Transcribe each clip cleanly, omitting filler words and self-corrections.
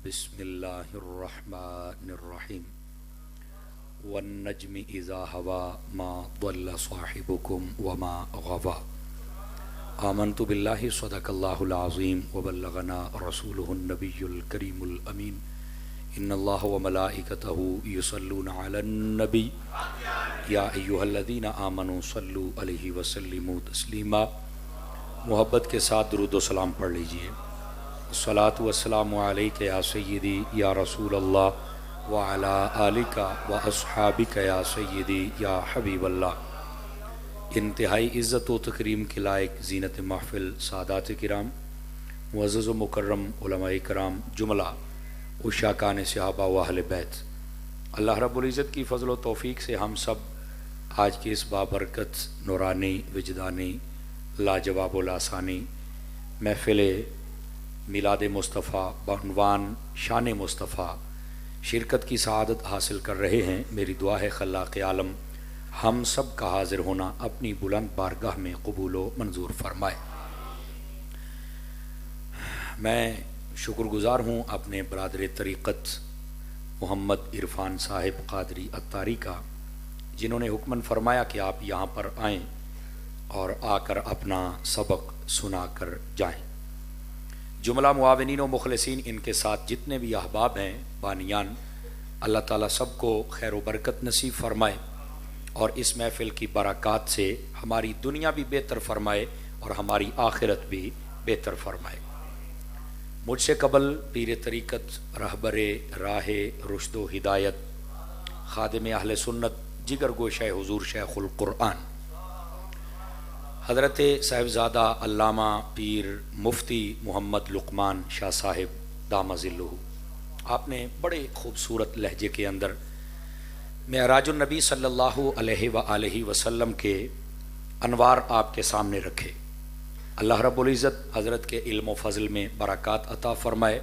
بسم اللہ الرحمن الرحیم والنجم اذا هوى ما ضل صاحبكم وما غوى آمنت باللہ صدق اللہ العظیم وبلغنا رسولہ النبی الکریم الامین ان اللہ وملائکتہ یصلون علی النبی یا ایہا الذین آمنوا صلوا علیہ وسلموا تسلیما۔ محبت کے ساتھ درود و سلام پڑھ لیجئے۔ الصلاۃ والسلام علیک یا سیدی یا رسول اللہ وعلی آلک واصحابک یا سیدی یا حبیب اللہ۔ انتہائی عزت و تکریم کے لائق زینت محفل سادات کرام، معزز و مکرم علماء کرام، جملہ عشاقان صحابہ و اہل بیت، اللہ رب العزت کی فضل و توفیق سے ہم سب آج کی اس بابرکت نورانی وجدانی لاجواب و لاسانی محفل میلاد مصطفیٰ بعنوان شان مصطفیٰ شرکت کی سعادت حاصل کر رہے ہیں۔ میری دعا ہے خلاق عالم ہم سب کا حاضر ہونا اپنی بلند بارگاہ میں قبول و منظور فرمائے۔ میں شکر گزار ہوں اپنے برادر طریقت محمد عرفان صاحب قادری اتاری کا، جنہوں نے حکمن فرمایا کہ آپ یہاں پر آئیں اور آ کر اپنا سبق سنا کر جائیں۔ جملہ معاونین و مخلصین، ان کے ساتھ جتنے بھی احباب ہیں بانیان، اللہ تعالیٰ سب کو خیر و برکت نصیب فرمائے اور اس محفل کی برکات سے ہماری دنیا بھی بہتر فرمائے اور ہماری آخرت بھی بہتر فرمائے۔ مجھ سے قبل پیر طریقت، رہبر راہ رشد و ہدایت، خادم اہل سنت، جگر گوشہ حضور شیخ القرآن حضرت صاحبزادہ علامہ پیر مفتی محمد لقمان شاہ صاحب دامہ ظلہ، آپ نے بڑے خوبصورت لہجے کے اندر معراج النبی صلی اللہ علیہ وآلہ وسلم کے انوار آپ کے سامنے رکھے۔ اللہ رب العزت حضرت کے علم و فضل میں برکات عطا فرمائے،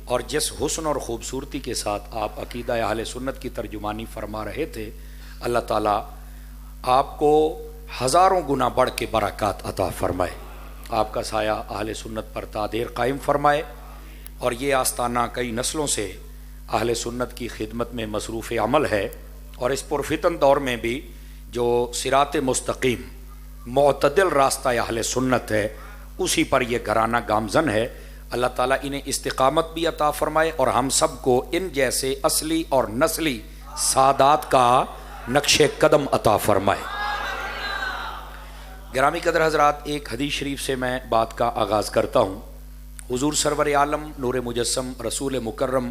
اور جس حسن اور خوبصورتی کے ساتھ آپ عقیدہ اہل سنت کی ترجمانی فرما رہے تھے، اللہ تعالیٰ آپ کو ہزاروں گنا بڑھ کے برکات عطا فرمائے، آپ کا سایہ اہل سنت پر تا دیر قائم فرمائے، اور یہ آستانہ کئی نسلوں سے اہل سنت کی خدمت میں مصروف عمل ہے، اور اس پرفتن دور میں بھی جو صراط مستقیم معتدل راستہ اہل سنت ہے اسی پر یہ گھرانہ گامزن ہے۔ اللہ تعالیٰ انہیں استقامت بھی عطا فرمائے اور ہم سب کو ان جیسے اصلی اور نسلی سادات کا نقش قدم عطا فرمائے۔ گرامی قدر حضرات، ایک حدیث شریف سے میں بات کا آغاز کرتا ہوں۔ حضور سرور عالم نور مجسم رسول مکرم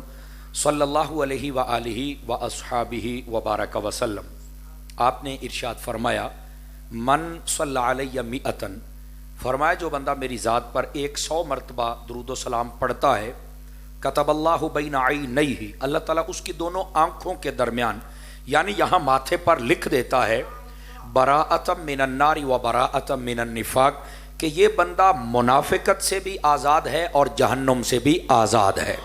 صلی اللہ علیہ وآلہ واصحابہ وبارک وسلم، آپ نے ارشاد فرمایا، من صلی علیہ مئتن، فرمایا جو بندہ میری ذات پر 100 مرتبہ درود و سلام پڑھتا ہے، کتب اللہ بین عینیہ، اللہ تعالیٰ اس کی دونوں آنکھوں کے درمیان یعنی یہاں ماتھے پر لکھ دیتا ہے، براءۃ من النار و براءۃ من النفاق، کہ یہ بندہ منافقت سے بھی آزاد ہے اور جہنم سے بھی آزاد ہے۔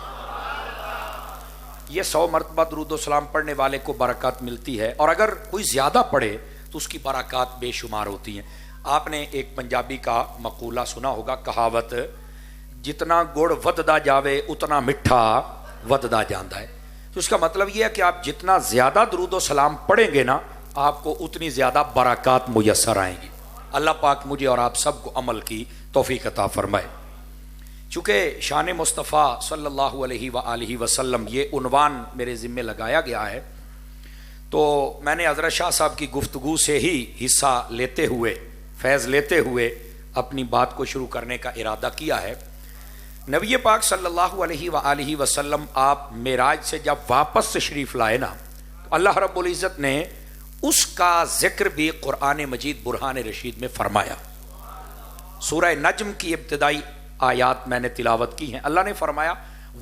یہ 100 مرتبہ درود و سلام پڑھنے والے کو برکات ملتی ہے، اور اگر کوئی زیادہ پڑھے تو اس کی برکات بے شمار ہوتی ہیں۔ آپ نے ایک پنجابی کا مقولہ سنا ہوگا، کہاوت، جتنا گڑ وددا جاوے اتنا مٹھا وددا جاندا ہے۔ تو اس کا مطلب یہ ہے کہ آپ جتنا زیادہ درود و سلام پڑھیں گے نا، آپ کو اتنی زیادہ برکات میسر آئیں گی۔ اللہ پاک مجھے اور آپ سب کو عمل کی توفیق عطا فرمائے۔ چونکہ شان مصطفیٰ صلی اللہ علیہ وآلہ وسلم یہ عنوان میرے ذمہ لگایا گیا ہے، تو میں نے حضرت شاہ صاحب کی گفتگو سے ہی حصہ لیتے ہوئے، فیض لیتے ہوئے اپنی بات کو شروع کرنے کا ارادہ کیا ہے۔ نبی پاک صلی اللہ علیہ وآلہ وسلم آپ معراج سے جب واپس تشریف لائے نا، تو اللہ رب العزت نے اس کا ذکر بھی قرآن مجید برہان رشید میں فرمایا۔ سورہ نجم کی ابتدائی آیات میں نے تلاوت کی ہیں۔ اللہ نے فرمایا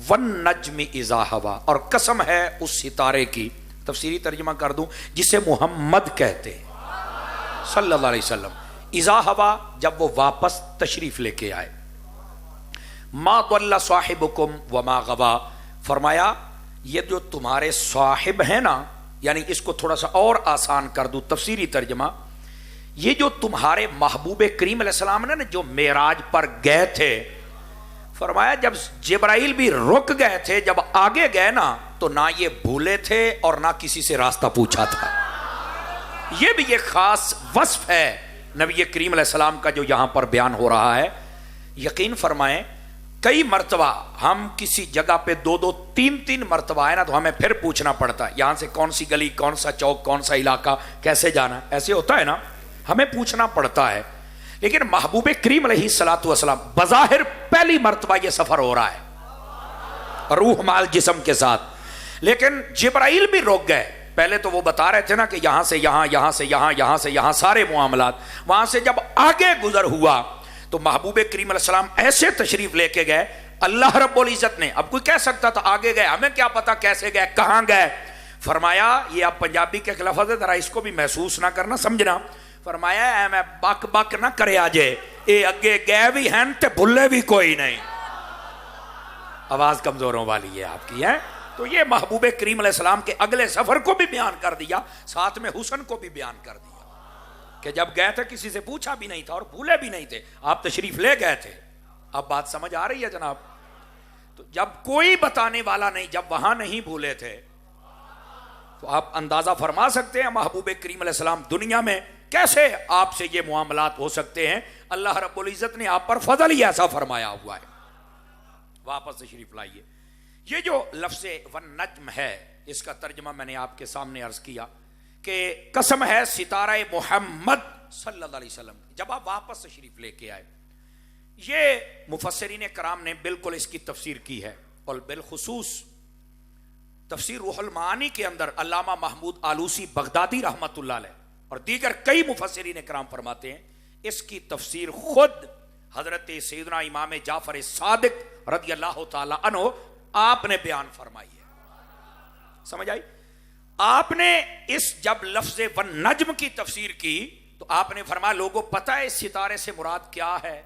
وَالنَّجْمِ إِذَا هَوَى، اور قسم ہے اس ستارے کی، تفسیری ترجمہ کر دوں، جسے محمد کہتے ہیں صلی اللہ علیہ وسلم، اذا ہوا، جب وہ واپس تشریف لے کے آئے، ما ضل صاحبکم وما غوا، فرمایا یہ جو تمہارے صاحب ہیں نا، یعنی اس کو تھوڑا سا اور آسان کر دوں، تفسیری ترجمہ، یہ جو تمہارے محبوب کریم علیہ السلام نے جو معراج پر گئے تھے، فرمایا جب جبرائیل بھی رک گئے تھے، جب آگے گئے نا تو نہ یہ بھولے تھے اور نہ کسی سے راستہ پوچھا تھا. یہ بھی ایک خاص وصف ہے نبی کریم علیہ السلام کا جو یہاں پر بیان ہو رہا ہے. یقین فرمائیں کئی مرتبہ ہم کسی جگہ پہ 2 3 مرتبہ آئے نا تو ہمیں پھر پوچھنا پڑتا ہے یہاں سے کون سی گلی، کون سا چوک، کون سا علاقہ، کیسے جانا. ایسے ہوتا ہے نا، ہمیں پوچھنا پڑتا ہے. لیکن محبوب کریم علیہ الصلوۃ والسلام بظاہر پہلی مرتبہ یہ سفر ہو رہا ہے روح مال جسم کے ساتھ، لیکن جبرائیل بھی روک گئے. پہلے تو وہ بتا رہے تھے نا کہ یہاں سے یہاں، یہاں سے یہاں، یہاں سے یہاں سارے معاملات. وہاں سے جب آگے گزر ہوا تو محبوب کریم علیہ السلام ایسے تشریف لے کے گئے. اللہ رب العزت نے، اب کوئی کہہ سکتا تھا آگے گئے، ہمیں کیا پتا کیسے گئے، کہاں گئے. فرمایا یہ آپ پنجابی کے خلاف ہے، ذرا اس کو بھی محسوس نہ کرنا، سمجھنا. فرمایا اے میں بک بک نہ کرے آجے، اے اگے گئے بھی ہیں تے بھلے بھی کوئی نہیں. آواز کمزوروں والی ہے آپ کی ہے. تو یہ محبوب کریم علیہ السلام کے اگلے سفر کو بھی بیان کر دیا، ساتھ میں حسن کو بھی بیان کر دیا کہ جب گئے تھے کسی سے پوچھا بھی نہیں تھا اور بھولے بھی نہیں تھے، آپ تشریف لے گئے تھے. اب بات سمجھ آ رہی ہے جناب؟ تو جب کوئی بتانے والا نہیں، جب وہاں نہیں بھولے تھے، تو آپ اندازہ فرما سکتے ہیں محبوب کریم علیہ السلام دنیا میں کیسے آپ سے یہ معاملات ہو سکتے ہیں. اللہ رب العزت نے آپ پر فضل ہی ایسا فرمایا ہوا ہے. واپس تشریف لائیے. یہ جو لفظ والنجم ہے، اس کا ترجمہ میں نے آپ کے سامنے عرض کیا کہ قسم ہے ستارہ محمد صلی اللہ علیہ وسلم. جب آپ واپس تشریف لے کے آئے، یہ مفسرین کرام نے بالکل اس کی تفسیر کی ہے، اور بالخصوص تفسیر روح المعانی کے اندر علامہ محمود آلوسی بغدادی رحمت اللہ علیہ اور دیگر کئی مفسرین کرام فرماتے ہیں اس کی تفسیر خود حضرت سیدنا امام جعفر صادق رضی اللہ تعالی عنہ آپ نے بیان فرمائی ہے. سمجھ آئی؟ آپ نے اس جب لفظ والنجم کی تفسیر کی تو آپ نے فرمایا لوگوں پتہ ہے اس ستارے سے مراد کیا ہے؟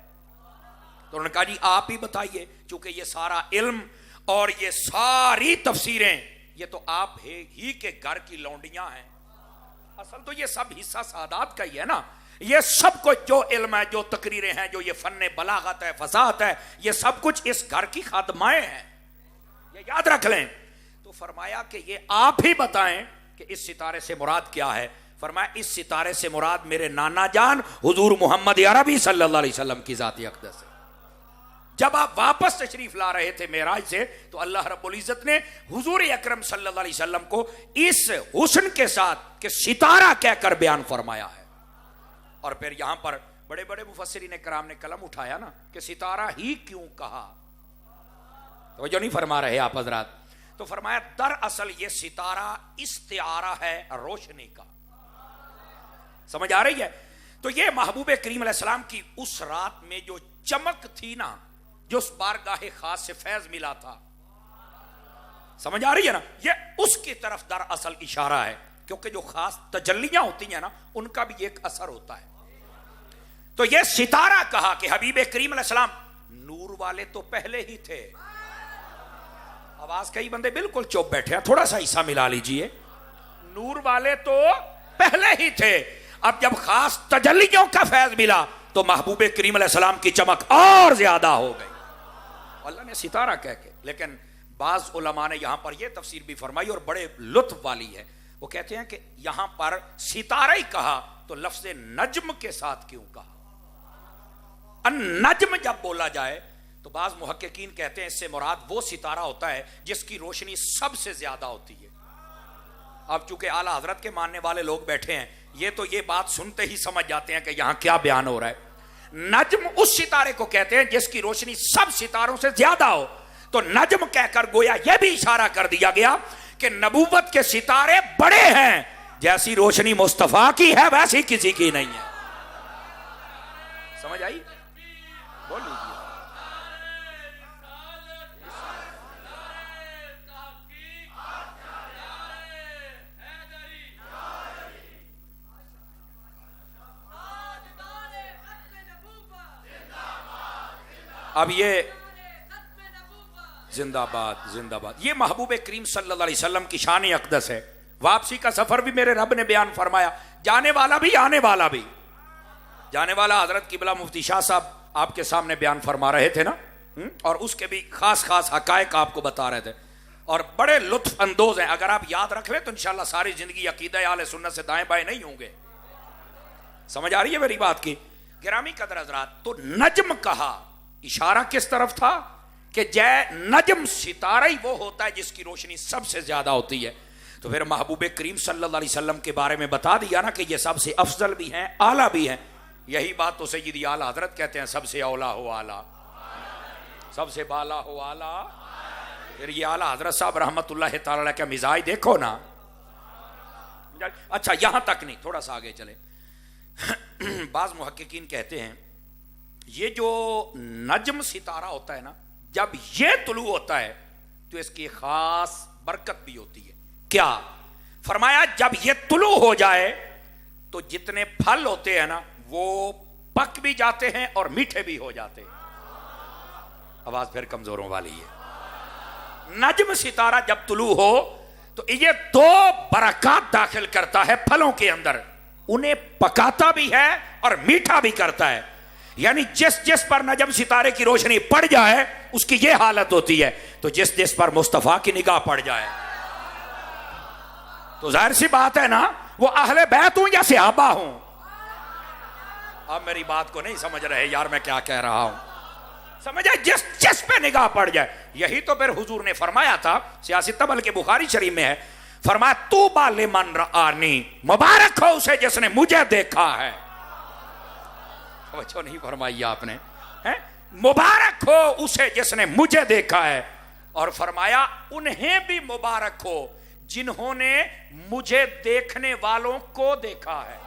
تو انہوں نے کہا جی آپ ہی بتائیے، چونکہ یہ سارا علم اور یہ ساری تفسیریں یہ تو آپ ہی کے گھر کی لونڈیاں ہیں. اصل تو یہ سب حصہ سعادات کا ہی ہے نا. یہ سب کچھ جو علم ہے، جو تقریریں ہیں، جو یہ فن بلاغت ہے، فصاحت ہے، یہ سب کچھ اس گھر کی خادمائیں ہیں، یہ یاد رکھ لیں. تو فرمایا کہ یہ آپ ہی بتائیں کہ اس ستارے سے مراد کیا ہے. فرمایا اس ستارے سے مراد میرے نانا جان حضور محمد عربی صلی اللہ علیہ وسلم کی ذات اقدس ہے. جب آپ واپس تشریف لا رہے تھے معراج سے تو اللہ رب العزت نے حضور اکرم صلی اللہ علیہ وسلم کو اس حسن کے ساتھ کہ ستارہ کہہ کر بیان فرمایا ہے. اور پھر یہاں پر بڑے بڑے مفسرین کرام نے قلم اٹھایا نا کہ ستارہ ہی کیوں کہا. توجہ نہیں فرما رہے آپ حضرات؟ تو فرمایا دراصل یہ ستارہ استعارہ ہے روشنی کا. سمجھ آ رہی ہے؟ تو یہ محبوب کریم علیہ السلام کی اس رات میں جو چمک تھی نا، جو اس بارگاہ خاص سے فیض ملا تھا، سمجھ آ رہی ہے نا؟ یہ اس کی طرف دراصل اشارہ ہے، کیونکہ جو خاص تجلیاں ہوتی ہیں نا ان کا بھی ایک اثر ہوتا ہے. تو یہ ستارہ کہا کہ حبیب کریم علیہ السلام نور والے تو پہلے ہی تھے. آواز کئی بندے بالکل چوپ بیٹھے ہیں، تھوڑا سا حصہ ملا لیجئے. نور والے تو پہلے ہی تھے، اب جب خاص تجلیوں کا فیض ملا تو محبوب کریم علیہ السلام کی چمک اور زیادہ ہو گئی. اللہ نے ستارہ کہہ کے، لیکن بعض علماء نے یہاں پر یہ تفسیر بھی فرمائی اور بڑے لطف والی ہے. وہ کہتے ہیں کہ یہاں پر ستارہ ہی کہا تو لفظ نجم کے ساتھ کیوں کہا؟ النجم جب بولا جائے تو بعض محققین کہتے ہیں اس سے مراد وہ ستارہ ہوتا ہے جس کی روشنی سب سے زیادہ ہوتی ہے. اب چونکہ اعلیٰ حضرت کے ماننے والے لوگ بیٹھے ہیں، یہ تو یہ بات سنتے ہی سمجھ جاتے ہیں کہ یہاں کیا بیان ہو رہا ہے. نجم اس ستارے کو کہتے ہیں جس کی روشنی سب ستاروں سے زیادہ ہو. تو نجم کہہ کر گویا یہ بھی اشارہ کر دیا گیا کہ نبوت کے ستارے بڑے ہیں، جیسی روشنی مصطفیٰ کی ہے ویسی کسی کی نہیں ہے. سمجھ آئی؟ بول لیجیے. اب یہ زندہ باد زندہ باد، یہ محبوب کریم صلی اللہ علیہ وسلم کی شان اقدس ہے. واپسی کا سفر بھی میرے رب نے بیان فرمایا، جانے والا بھی آنے والا بھی. جانے والا حضرت قبلہ مفتی شاہ صاحب آپ کے سامنے بیان فرما رہے تھے نا، اور اس کے بھی خاص خاص حقائق آپ کو بتا رہے تھے اور بڑے لطف اندوز ہیں. اگر آپ یاد رکھ لیں تو انشاءاللہ ساری زندگی عقیدہ اہل سنت سے دائیں بائیں نہیں ہوں گے. سمجھ آ رہی ہے میری بات کی؟ گرامی قدر حضرات، تو نجم کہا، اشارہ کس طرف تھا کہ جے نجم ستارہ ہی وہ ہوتا ہے جس کی روشنی سب سے زیادہ ہوتی ہے. تو پھر محبوب کریم صلی اللہ علیہ وسلم کے بارے میں بتا دیا نا کہ یہ سب سے افضل بھی ہیں، اعلیٰ بھی ہیں. یہی بات تو سیدی اعلیٰ حضرت کہتے ہیں، سب سے اولا ہو اعلیٰ، سب سے بالا ہو اعلیٰ. پھر یہ اعلیٰ حضرت صاحب رحمت اللہ تعالی علیہ کا مزاج دیکھو نا. اچھا یہاں تک نہیں، تھوڑا سا آگے چلے. بعض محققین کہتے ہیں یہ جو نجم ستارہ ہوتا ہے نا، جب یہ طلوع ہوتا ہے تو اس کی خاص برکت بھی ہوتی ہے. کیا فرمایا؟ جب یہ طلوع ہو جائے تو جتنے پھل ہوتے ہیں نا وہ پک بھی جاتے ہیں اور میٹھے بھی ہو جاتے ہیں. آواز پھر کمزوروں والی ہے. نجم ستارہ جب طلوع ہو تو یہ دو برکات داخل کرتا ہے پھلوں کے اندر، انہیں پکاتا بھی ہے اور میٹھا بھی کرتا ہے. یعنی جس جس پر نجم ستارے کی روشنی پڑ جائے اس کی یہ حالت ہوتی ہے. تو جس جس پر مصطفیٰ کی نگاہ پڑ جائے تو ظاہر سی بات ہے نا، وہ اہل بیت ہوں یا صحابہ ہوں. آپ میری بات کو نہیں سمجھ رہے یار میں کیا کہہ رہا ہوں. سمجھا؟ جس جس پہ نگاہ پڑ جائے. یہی تو پھر حضور نے فرمایا تھا، سیاسی طبل کے بخاری شریف میں ہے، فرمایا طوبی لمن رآنی، مبارک ہو اسے جس نے مجھے دیکھا ہے. توجہ نہیں فرمائی آپ نے؟ مبارک ہو اسے جس نے مجھے دیکھا ہے. اور فرمایا انہیں بھی مبارک ہو جنہوں نے مجھے دیکھنے والوں کو دیکھا ہے.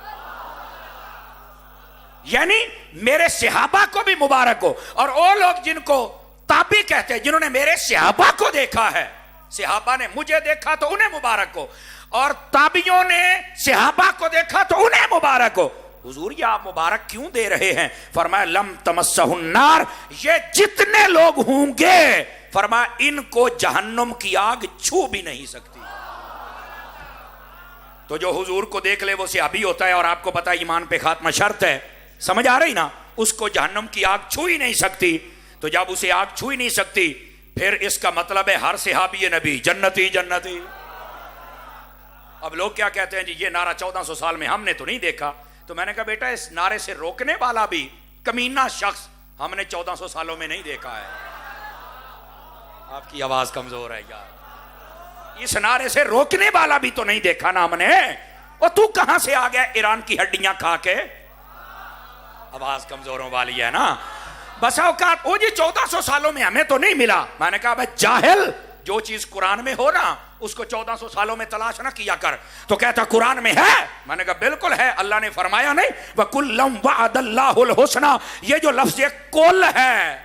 یعنی میرے صحابہ کو بھی مبارک ہو. اور وہ لوگ جن کو تابعی کہتے ہیں، جنہوں نے میرے صحابہ کو دیکھا ہے، صحابہ نے مجھے دیکھا تو انہیں مبارک ہو، اور تابعیوں نے صحابہ کو دیکھا تو انہیں مبارک ہو. حضور یہ آپ مبارک کیوں دے رہے ہیں؟ فرمایا لم تمسہ النار، یہ جتنے لوگ ہوں گے فرمایا ان کو جہنم کی آگ چھو بھی نہیں سکتی. تو جو حضور کو دیکھ لے وہ صحابی ہوتا ہے، اور آپ کو پتا ایمان پہ خاتمہ شرط ہے. سمجھ آ رہی نا؟ اس کو جہنم کی آگ چھو ہی نہیں سکتی. تو جب اسے آگ چھو ہی نہیں سکتی پھر اس کا مطلب ہے ہر صحابی نبی جنتی جنتی. اب لوگ کیا کہتے ہیں جی یہ نعرہ 1400 سال میں ہم نے تو نہیں دیکھا. تو میں نے کہا بیٹا اس نعرے سے روکنے والا بھی کمینہ شخص ہم نے 1400 سالوں میں نہیں دیکھا ہے. آپ کی آواز کمزور ہے یار. اس نعرے سے روکنے والا بھی تو نہیں دیکھا نا ہم نے. اور تو کہاں سے آ گیا ایران کی ہڈیاں کھا کے؟ آواز کمزوروں والی ہے نا. بس اوقات وہ جی 1400 سالوں میں ہمیں تو نہیں ملا. میں نے کہا بھائی جاہل، جو چیز قرآن میں ہو نا اس کو 1400 سالوں میں تلاش نہ کیا کر. تو کہتا قرآن میں ہے. میں نے کہا بالکل ہے. اللہ نے فرمایا نہیں وَكُلًّا وَعَدَ اللَّهُ الْحُسْنَى، یہ جو لفظ یہ کل ہے.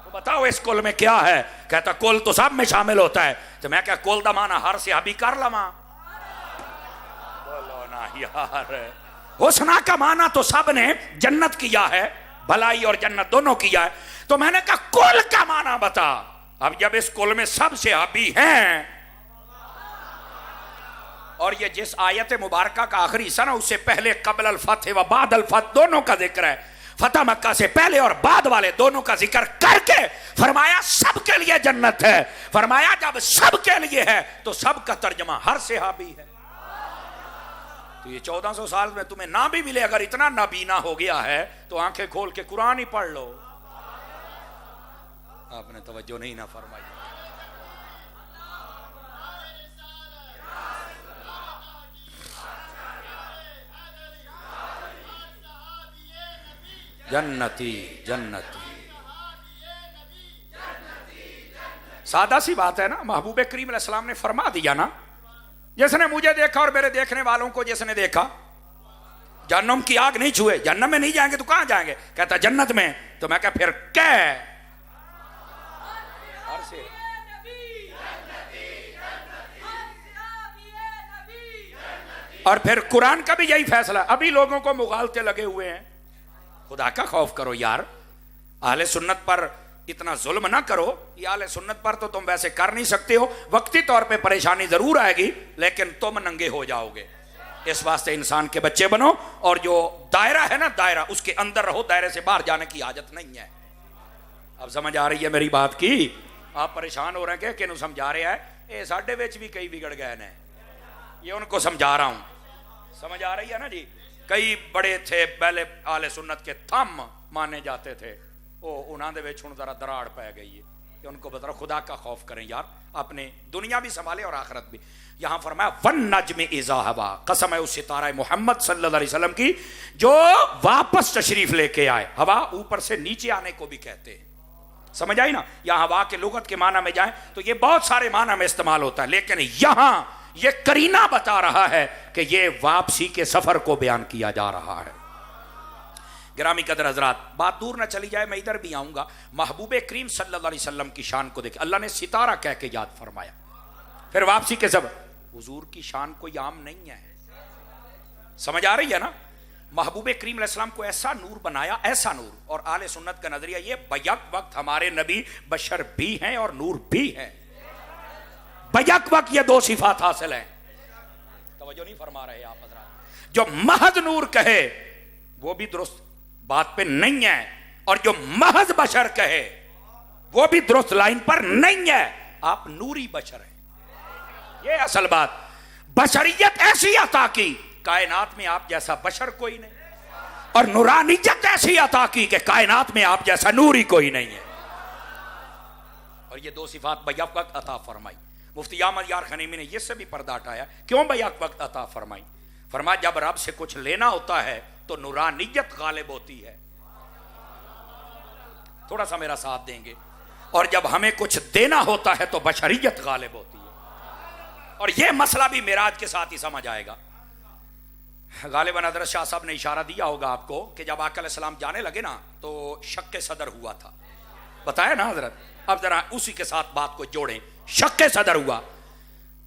تو بتاؤ اس کل میں کیا ہے؟ کہتا کل تو سب میں شامل ہوتا ہے. تو میں کہا کل دا مانا ہر صحابی کر لما. بولو نا یار. حسنہ کا معنی تو سب نے جنت کیا ہے، بھلائی اور جنت دونوں کیا ہے. تو میں نے کہا کل کا معنی بتا. اب جب اس کل میں سب صحابی ہیں، اور یہ جس آیت مبارکہ کا آخری حصہ نا اس سے پہلے قبل الفتح و بعد الفتح دونوں کا ذکر ہے، فتح مکہ سے پہلے اور بعد والے دونوں کا ذکر کر کے فرمایا سب کے لیے جنت ہے. فرمایا جب سب کے لیے ہے تو سب کا ترجمہ ہر صحابی ہے. تو یہ 1400 سال میں تمہیں نہ بھی ملے. اگر اتنا نابینا ہو گیا ہے تو آنکھیں کھول کے قرآن ہی پڑھ لو. آپ نے توجہ نہیں نہ فرمائی. جنتی جنتی. سادہ سی بات ہے نا. محبوب کریم علیہ السلام نے فرما دیا نا جس نے مجھے دیکھا اور میرے دیکھنے والوں کو جس نے دیکھا جہنم کی آگ نہیں چھوئے. جہنم میں نہیں جائیں گے تو کہاں جائیں گے؟ کہتا جنت میں. تو میں کہا پھر کیا؟ اور پھر قرآن کا بھی یہی فیصلہ. ابھی لوگوں کو مغالطے لگے ہوئے ہیں. خدا کا خوف کرو یار. اہل سنت پر اتنا ظلم نہ کرو. یہ اہل سنت پر تو تم ویسے کر نہیں سکتے ہو. وقتی طور پہ پریشانی ضرور آئے گی لیکن تم ننگے ہو جاؤ گے. اس واسطے انسان کے بچے بنو اور جو دائرہ ہے نا دائرہ اس کے اندر رہو, دائرے سے باہر جانے کی حاجت نہیں ہے. اب سمجھ آ رہی ہے میری بات کی؟ آپ پریشان ہو رہے ہیں کہ انہوں سمجھا رہے ہیں اے ساڈے وچ بھی کئی بگڑ گئے نے, یہ ان کو سمجھا رہا ہوں. سمجھ آ رہی ہے نا جی؟ کئی بڑے تھے پہلے اہل سنت کے تھم مانے جاتے تھے, وہ انہاں دے وچ ہن ذرا دراڑ پہ گئی ہے کہ ان کو بتا خدا کا خوف کریں یار, اپنے دنیا بھی سنبھالے اور آخرت بھی. یہاں فرمایا وَالنَّجْمِ إِذَا هَوَىٰ, قسم ہے اس ستارہ محمد صلی اللہ علیہ وسلم کی جو واپس تشریف لے کے آئے. ہوا اوپر سے نیچے آنے کو بھی کہتے ہیں, سمجھ آئی نا؟ یہاں ہوا کے لغت کے معنی میں جائیں تو یہ بہت سارے معنی میں استعمال ہوتا ہے, لیکن یہاں یہ کرینہ بتا رہا ہے کہ یہ واپسی کے سفر کو بیان کیا جا رہا ہے. گرامی قدر حضرات, بات دور نہ چلی جائے, میں ادھر بھی آؤں گا. محبوب کریم صلی اللہ علیہ وسلم کی شان کو دیکھ, اللہ نے ستارہ کہہ کے یاد فرمایا. پھر واپسی کے سبب, حضور کی شان کوئی عام نہیں ہے, سمجھ آ رہی ہے نا؟ محبوب کریم علیہ السلام کو ایسا نور بنایا, ایسا نور. اور اہل سنت کا نظریہ یہ بیک وقت ہمارے نبی بشر بھی ہیں اور نور بھی ہیں. بیک وقت یہ دو صفات حاصل ہیں. توجہ نہیں فرما رہے آپ حضرات؟ جو محض نور کہے وہ بھی درست بات پہ نہیں ہے, اور جو محض بشر کہے وہ بھی درست لائن پر نہیں ہے. آپ نوری بشر ہیں, یہ اصل بات. بشریت ایسی عطا کی کائنات میں آپ جیسا بشر کوئی نہیں, اور نورانیت ایسی عطا کی کہ کائنات میں آپ جیسا نوری کوئی نہیں ہے. اور یہ دو صفات بیک وقت عطا فرمائی. مفتی احمد یار خنیمی نے یہ سے بھی پردہ ہٹایا, کیوں بیک وقت عطا فرمائی؟ فرمایا جب رب سے کچھ لینا ہوتا ہے تو نورانیت غالب ہوتی ہے. تھوڑا سا میرا ساتھ دیں گے. اور جب ہمیں کچھ دینا ہوتا ہے تو بشریت غالب ہوتی ہے. اور یہ مسئلہ بھی معراج کے ساتھ ہی سمجھ آئے گا. غالباً حضرت شاہ صاحب نے اشارہ دیا ہوگا آپ کو کہ جب آقا علیہ السلام جانے لگے نا تو شق صدر ہوا تھا, بتایا نا حضرت؟ اب ذرا اسی کے ساتھ بات کو جوڑیں. شق صدر ہوا,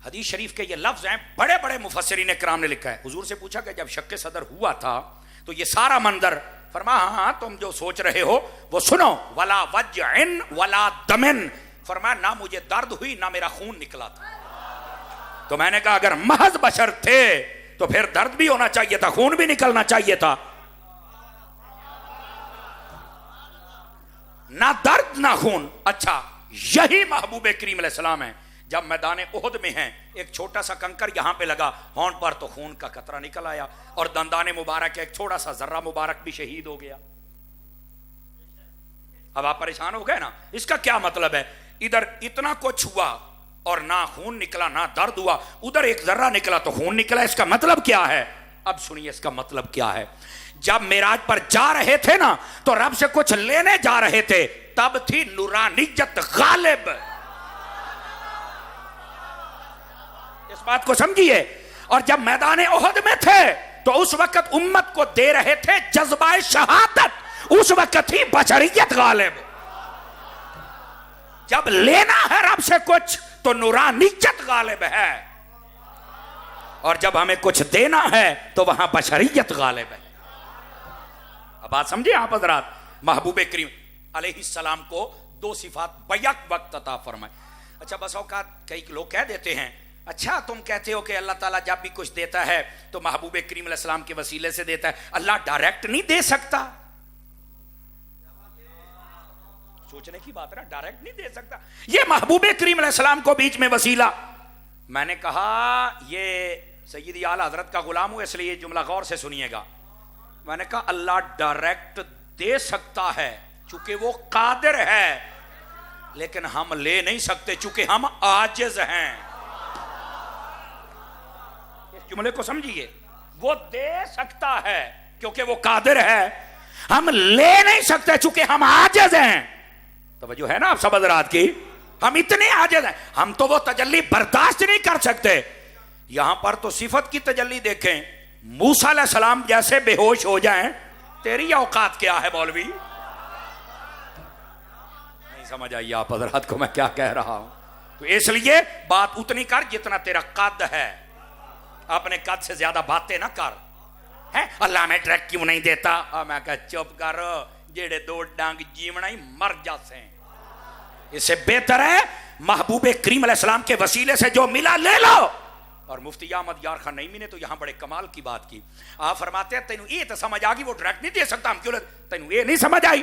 حدیث شریف کے یہ لفظ ہیں, بڑے بڑے مفسرین کرام نے لکھا ہے. حضور سے پوچھا کہ جب شق صدر ہوا تھا تو یہ سارا منظر, فرما ہاں تم جو سوچ رہے ہو وہ سنو. ولا وجعن ولا دمن, فرمایا نہ مجھے درد ہوئی نہ میرا خون نکلا تھا. تو میں نے کہا اگر محض بشر تھے تو پھر درد بھی ہونا چاہیے تھا, خون بھی نکلنا چاہیے تھا. نہ درد نہ خون. اچھا یہی محبوب کریم علیہ السلام ہیں. جب میدان احد میں ہیں, ایک چھوٹا سا کنکر یہاں پہ لگا ہونٹ پر تو خون کا قطرہ نکل آیا, اور دندان مبارک ایک چھوٹا سا ذرہ مبارک بھی شہید ہو گیا. اب آپ پریشان ہو گئے نا, اس کا کیا مطلب ہے؟ ادھر اتنا کچھ ہوا اور نہ خون نکلا نہ درد ہوا, ادھر ایک ذرہ نکلا تو خون نکلا. اس کا مطلب کیا ہے؟ اب سنیے اس کا مطلب کیا ہے. جب معراج پر جا رہے تھے نا تو رب سے کچھ لینے جا رہے تھے, تب تھی نورانیت غالب. اس بات کو سمجھیے. اور جب میدان احد میں تھے تو اس وقت امت کو دے رہے تھے جذبہ شہادت, اس وقت ہی بشریت غالب. جب لینا ہے رب سے کچھ تو نورانیت غالب ہے, اور جب ہمیں کچھ دینا ہے تو وہاں بشریت غالب ہے. اب بات سمجھے آپ حضرات؟ محبوب کریم علیہ السلام کو دو صفات بیک وقت عطا فرمائے. اچھا بس اوقات کئی لوگ کہہ دیتے ہیں اچھا تم کہتے ہو کہ اللہ تعالیٰ جب بھی کچھ دیتا ہے تو محبوب کریم علیہ السلام کے وسیلے سے دیتا ہے, اللہ ڈائریکٹ نہیں دے سکتا؟ سوچنے کی بات ہے نا, ڈائریکٹ نہیں دے سکتا. یہ محبوب کریم علیہ السلام کو بیچ میں وسیلہ. میں نے کہا یہ سیدی اعلیٰ حضرت کا غلام ہوں اس لیے یہ جملہ غور سے سنیے گا. میں نے کہا اللہ ڈائریکٹ دے سکتا ہے چونکہ وہ قادر ہے, لیکن ہم لے نہیں سکتے چونکہ ہم عاجز ہیں. اس جملے کو سمجھیے, وہ دے سکتا ہے کیونکہ وہ قادر ہے, ہم لے نہیں سکتے چونکہ ہم عاجز ہیں. توجہ ہے نا آپ سب حضرات کی؟ ہم اتنے عاجز ہیں, ہم تو وہ تجلی برداشت نہیں کر سکتے. یہاں پر تو صفت کی تجلی دیکھیں, موسیٰ علیہ السلام جیسے بے ہوش ہو جائیں, تیری اوقات کیا ہے مولوی؟ نہیں سمجھ آئی آپ حضرات کو میں کیا کہہ رہا ہوں؟ تو اس لیے بات اتنی کر جتنا تیرا قد ہے, اپنے قد سے زیادہ باتیں نہ کر. ہے اللہ میں ٹریک کیوں نہیں دیتا؟ میں کہا چپ کر, جیڑے دو ڈانگ جیونا ہی مر جاتے ہیں. اس سے بہتر ہے محبوب کریم علیہ السلام کے وسیلے سے جو ملا لے لو, اور مفتی احمد یار خان نعیمی نے تو یہاں بڑے کمال کی بات کی. آپ فرماتے ہیں تینوں یہ تو سمجھ آ گئی, وہ ڈائریکٹ نہیں دے سکتا, ہم کیوں تینوں یہ نہیں سمجھ آئی,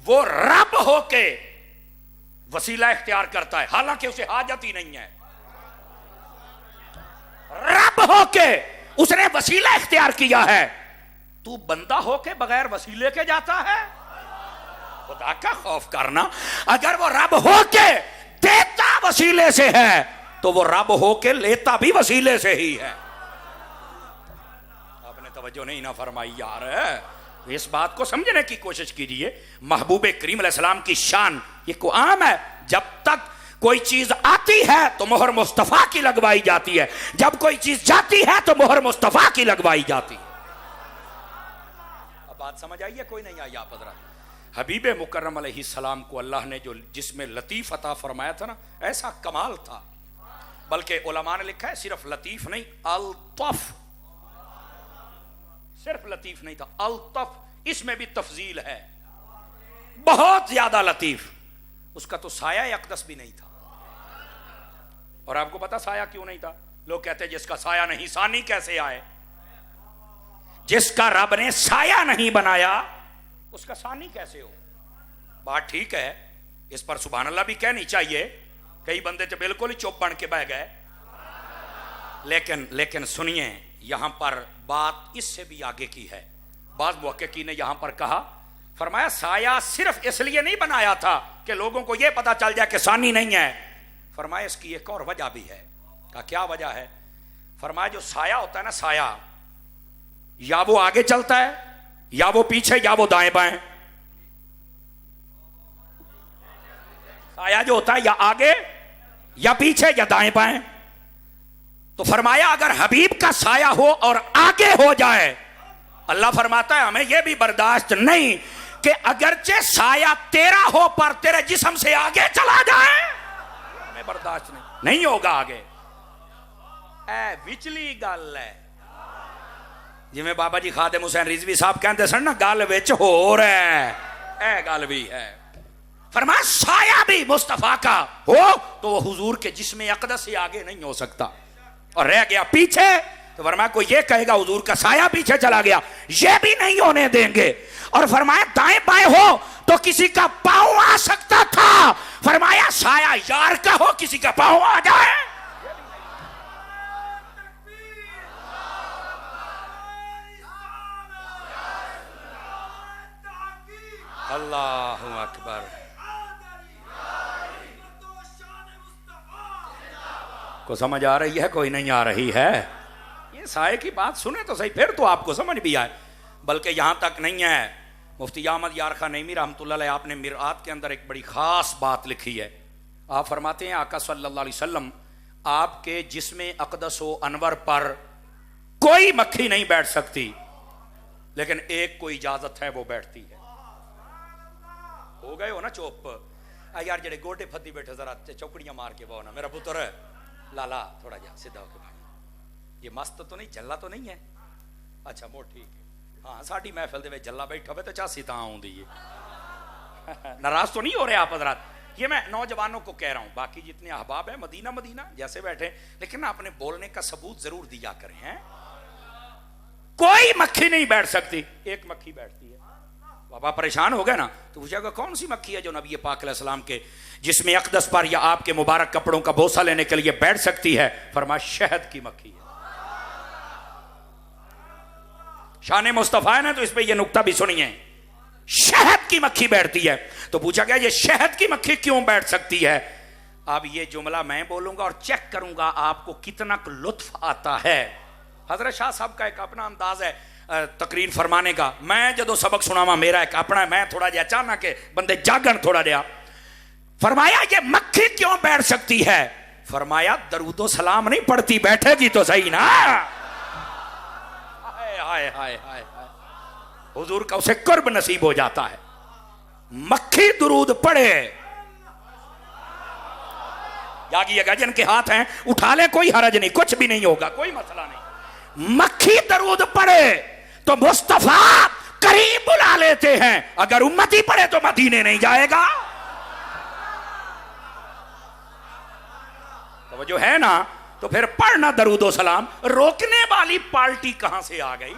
وہ رب ہو کے وسیلہ اختیار کرتا ہے حالانکہ اسے حاجت ہی نہیں ہے. رب ہو کے اس نے وسیلہ اختیار کیا ہے, تو بندہ ہو کے بغیر وسیلے کے جاتا ہے. خدا کا خوف کرنا. اگر وہ رب ہو کے دیتا وسیلے سے ہے تو وہ رب ہو کے لیتا بھی وسیلے سے ہی ہے. آپ نے توجہ نہیں نہ فرمائی یار. اس بات کو سمجھنے کی کوشش کیجئے. محبوب کریم علیہ السلام کی شان یہ کو عام ہے, جب تک کوئی چیز آتی ہے تو مہر مصطفیٰ کی لگوائی جاتی ہے, جب کوئی چیز جاتی ہے تو مہر مصطفیٰ کی لگوائی جاتی ہے. اب بات سمجھ آئیے کوئی نہیں آئی آپ حضرات. حبیب مکرم علیہ السلام کو اللہ نے جو جس میں لطیف عطا فرمایا تھا نا, ایسا کمال تھا. بلکہ علماء نے لکھا ہے صرف لطیف نہیں, الطف, صرف لطیف نہیں تھا, الطف, اس میں بھی تفضیل ہے, بہت زیادہ لطیف. اس کا تو سایہ اقدس بھی نہیں تھا. اور آپ کو پتا سایہ کیوں نہیں تھا؟ لوگ کہتے ہیں جس کا سایہ نہیں ثانی کیسے آئے. جس کا رب نے سایہ نہیں بنایا اس کا ثانی کیسے ہو؟ بات ٹھیک ہے, اس پر سبحان اللہ بھی کہنی چاہیے. کئی بندے تو بالکل ہی چوپ بن کے بہ گئے. لیکن سنیے, یہاں پر بات اس سے بھی آگے کی ہے. بعض محققین نے یہاں پر کہا, فرمایا سایہ صرف اس لیے نہیں بنایا تھا کہ لوگوں کو یہ پتا چل جائے کہ ثانی نہیں ہے. فرمایا اس کی ایک اور وجہ بھی ہے. کہا کیا وجہ ہے؟ فرمایا جو سایہ ہوتا ہے نا, سایہ یا وہ آگے چلتا ہے یا وہ پیچھے یا وہ دائیں بائیں. سایہ جو ہوتا ہے یا آگے یا پیچھے یا دائیں بائیں. تو فرمایا اگر حبیب کا سایہ ہو اور آگے ہو جائے, اللہ فرماتا ہے ہمیں یہ بھی برداشت نہیں کہ اگرچہ سایہ تیرا ہو پر تیرے جسم سے آگے چلا جائے, ہمیں برداشت نہیں ہوگا آگے. اے وچلی گل ہے, جی میں بابا جی خادم حسین رضوی صاحب کہتے سن نا, گل وچ ہو رہا ہے, اے گل بھی ہے. فرمایا سایہ بھی مصطفیٰ کا ہو تو وہ حضور کے جسم اقدس سے آگے نہیں ہو سکتا, اور رہ گیا پیچھے تو فرمایا کوئی یہ کہے گا حضور کا سایہ پیچھے چلا گیا, یہ بھی نہیں ہونے دیں گے. اور فرمایا دائیں بائیں ہو تو کسی کا پاؤں آ سکتا تھا, فرمایا سایہ یار کا ہو کسی کا پاؤں آ جائے. اللہ اکبر. کو سمجھ آ رہی ہے کوئی نہیں آ رہی ہے؟ یہ سائے کی بات سنیں تو صحیح, پھر تو آپ کو سمجھ بھی آئے. بلکہ یہاں تک نہیں ہے, مفتی احمد یار خان نعیمی رحمۃ اللہ علیہ, آپ نے مرآت کے اندر ایک بڑی خاص بات لکھی ہے. آپ فرماتے ہیں آقا صلی اللہ علیہ وسلم آپ کے جسم اقدس و انور پر کوئی مکھی نہیں بیٹھ سکتی, لیکن ایک کو اجازت ہے وہ بیٹھتی ہے. ہو گئے ہو نا چوپ یار, جڑے گوٹے پھتی بیٹھے ذرا چوکڑیاں مار کے بہو نا, میرا پتر ہے لالا تھوڑا جا سیدھا ہو کے بھائی, یہ مست تو نہیں, جلا تو نہیں ہے؟ اچھا وہ ٹھیک ہے. ہاں ساڈی محفل دے وچ جلا بیٹھا ہوئے تو چاسی تاں آوندی ہے. ناراض تو نہیں ہو رہے آپ حضرات؟ یہ میں نوجوانوں کو کہہ رہا ہوں, باقی جتنے احباب ہیں مدینہ مدینہ جیسے بیٹھے, لیکن اپنے بولنے کا ثبوت ضرور دیا کریں. ہیں کوئی مکھی نہیں بیٹھ سکتی, ایک مکھی بیٹھتی ہے. بابا پریشان ہو گئے نا تو پوچھا گا کون سی مکھی ہے جو نبی پاک علیہ السلام کے جسم اقدس پر یا آپ کے مبارک کپڑوں کا بوسہ لینے کے لیے بیٹھ سکتی ہے؟ فرمایا شہد کی مکھی ہے. شان مصطفیٰ نے تو اس پہ یہ نکتہ بھی سنیے, شہد کی مکھی بیٹھتی ہے. تو پوچھا گیا یہ شہد کی مکھی کیوں بیٹھ سکتی ہے؟ اب یہ جملہ میں بولوں گا اور چیک کروں گا آپ کو کتنا لطف آتا ہے. حضرت شاہ صاحب کا ایک اپنا انداز ہے تقریر فرمانے کا, میں جدو سبق سناوا میرا ایک اپنا ہے, میں تھوڑا جہا چاہنا کہ بندے جاگن تھوڑا جہا. فرمایا یہ مکھی کیوں بیٹھ سکتی ہے؟ فرمایا درود و سلام نہیں پڑھتی, بیٹھے گی تو صحیح نا. ہائے ہائے ہائے, حضور کا اسے قرب نصیب ہو جاتا ہے. مکھی درود پڑھے, جاگیے گا جن کے ہاتھ ہیں اٹھا لیں, کوئی حرج نہیں, کچھ بھی نہیں ہوگا, کوئی مسئلہ نہیں. مکھی درود پڑھے تو مصطفیٰ قریب بلا لیتے ہیں, اگر امتی پڑھے تو مدینے نہیں جائے گا. توجہ ہے نا؟ تو پھر پڑھنا درود و سلام. روکنے والی پارٹی کہاں سے آ گئی؟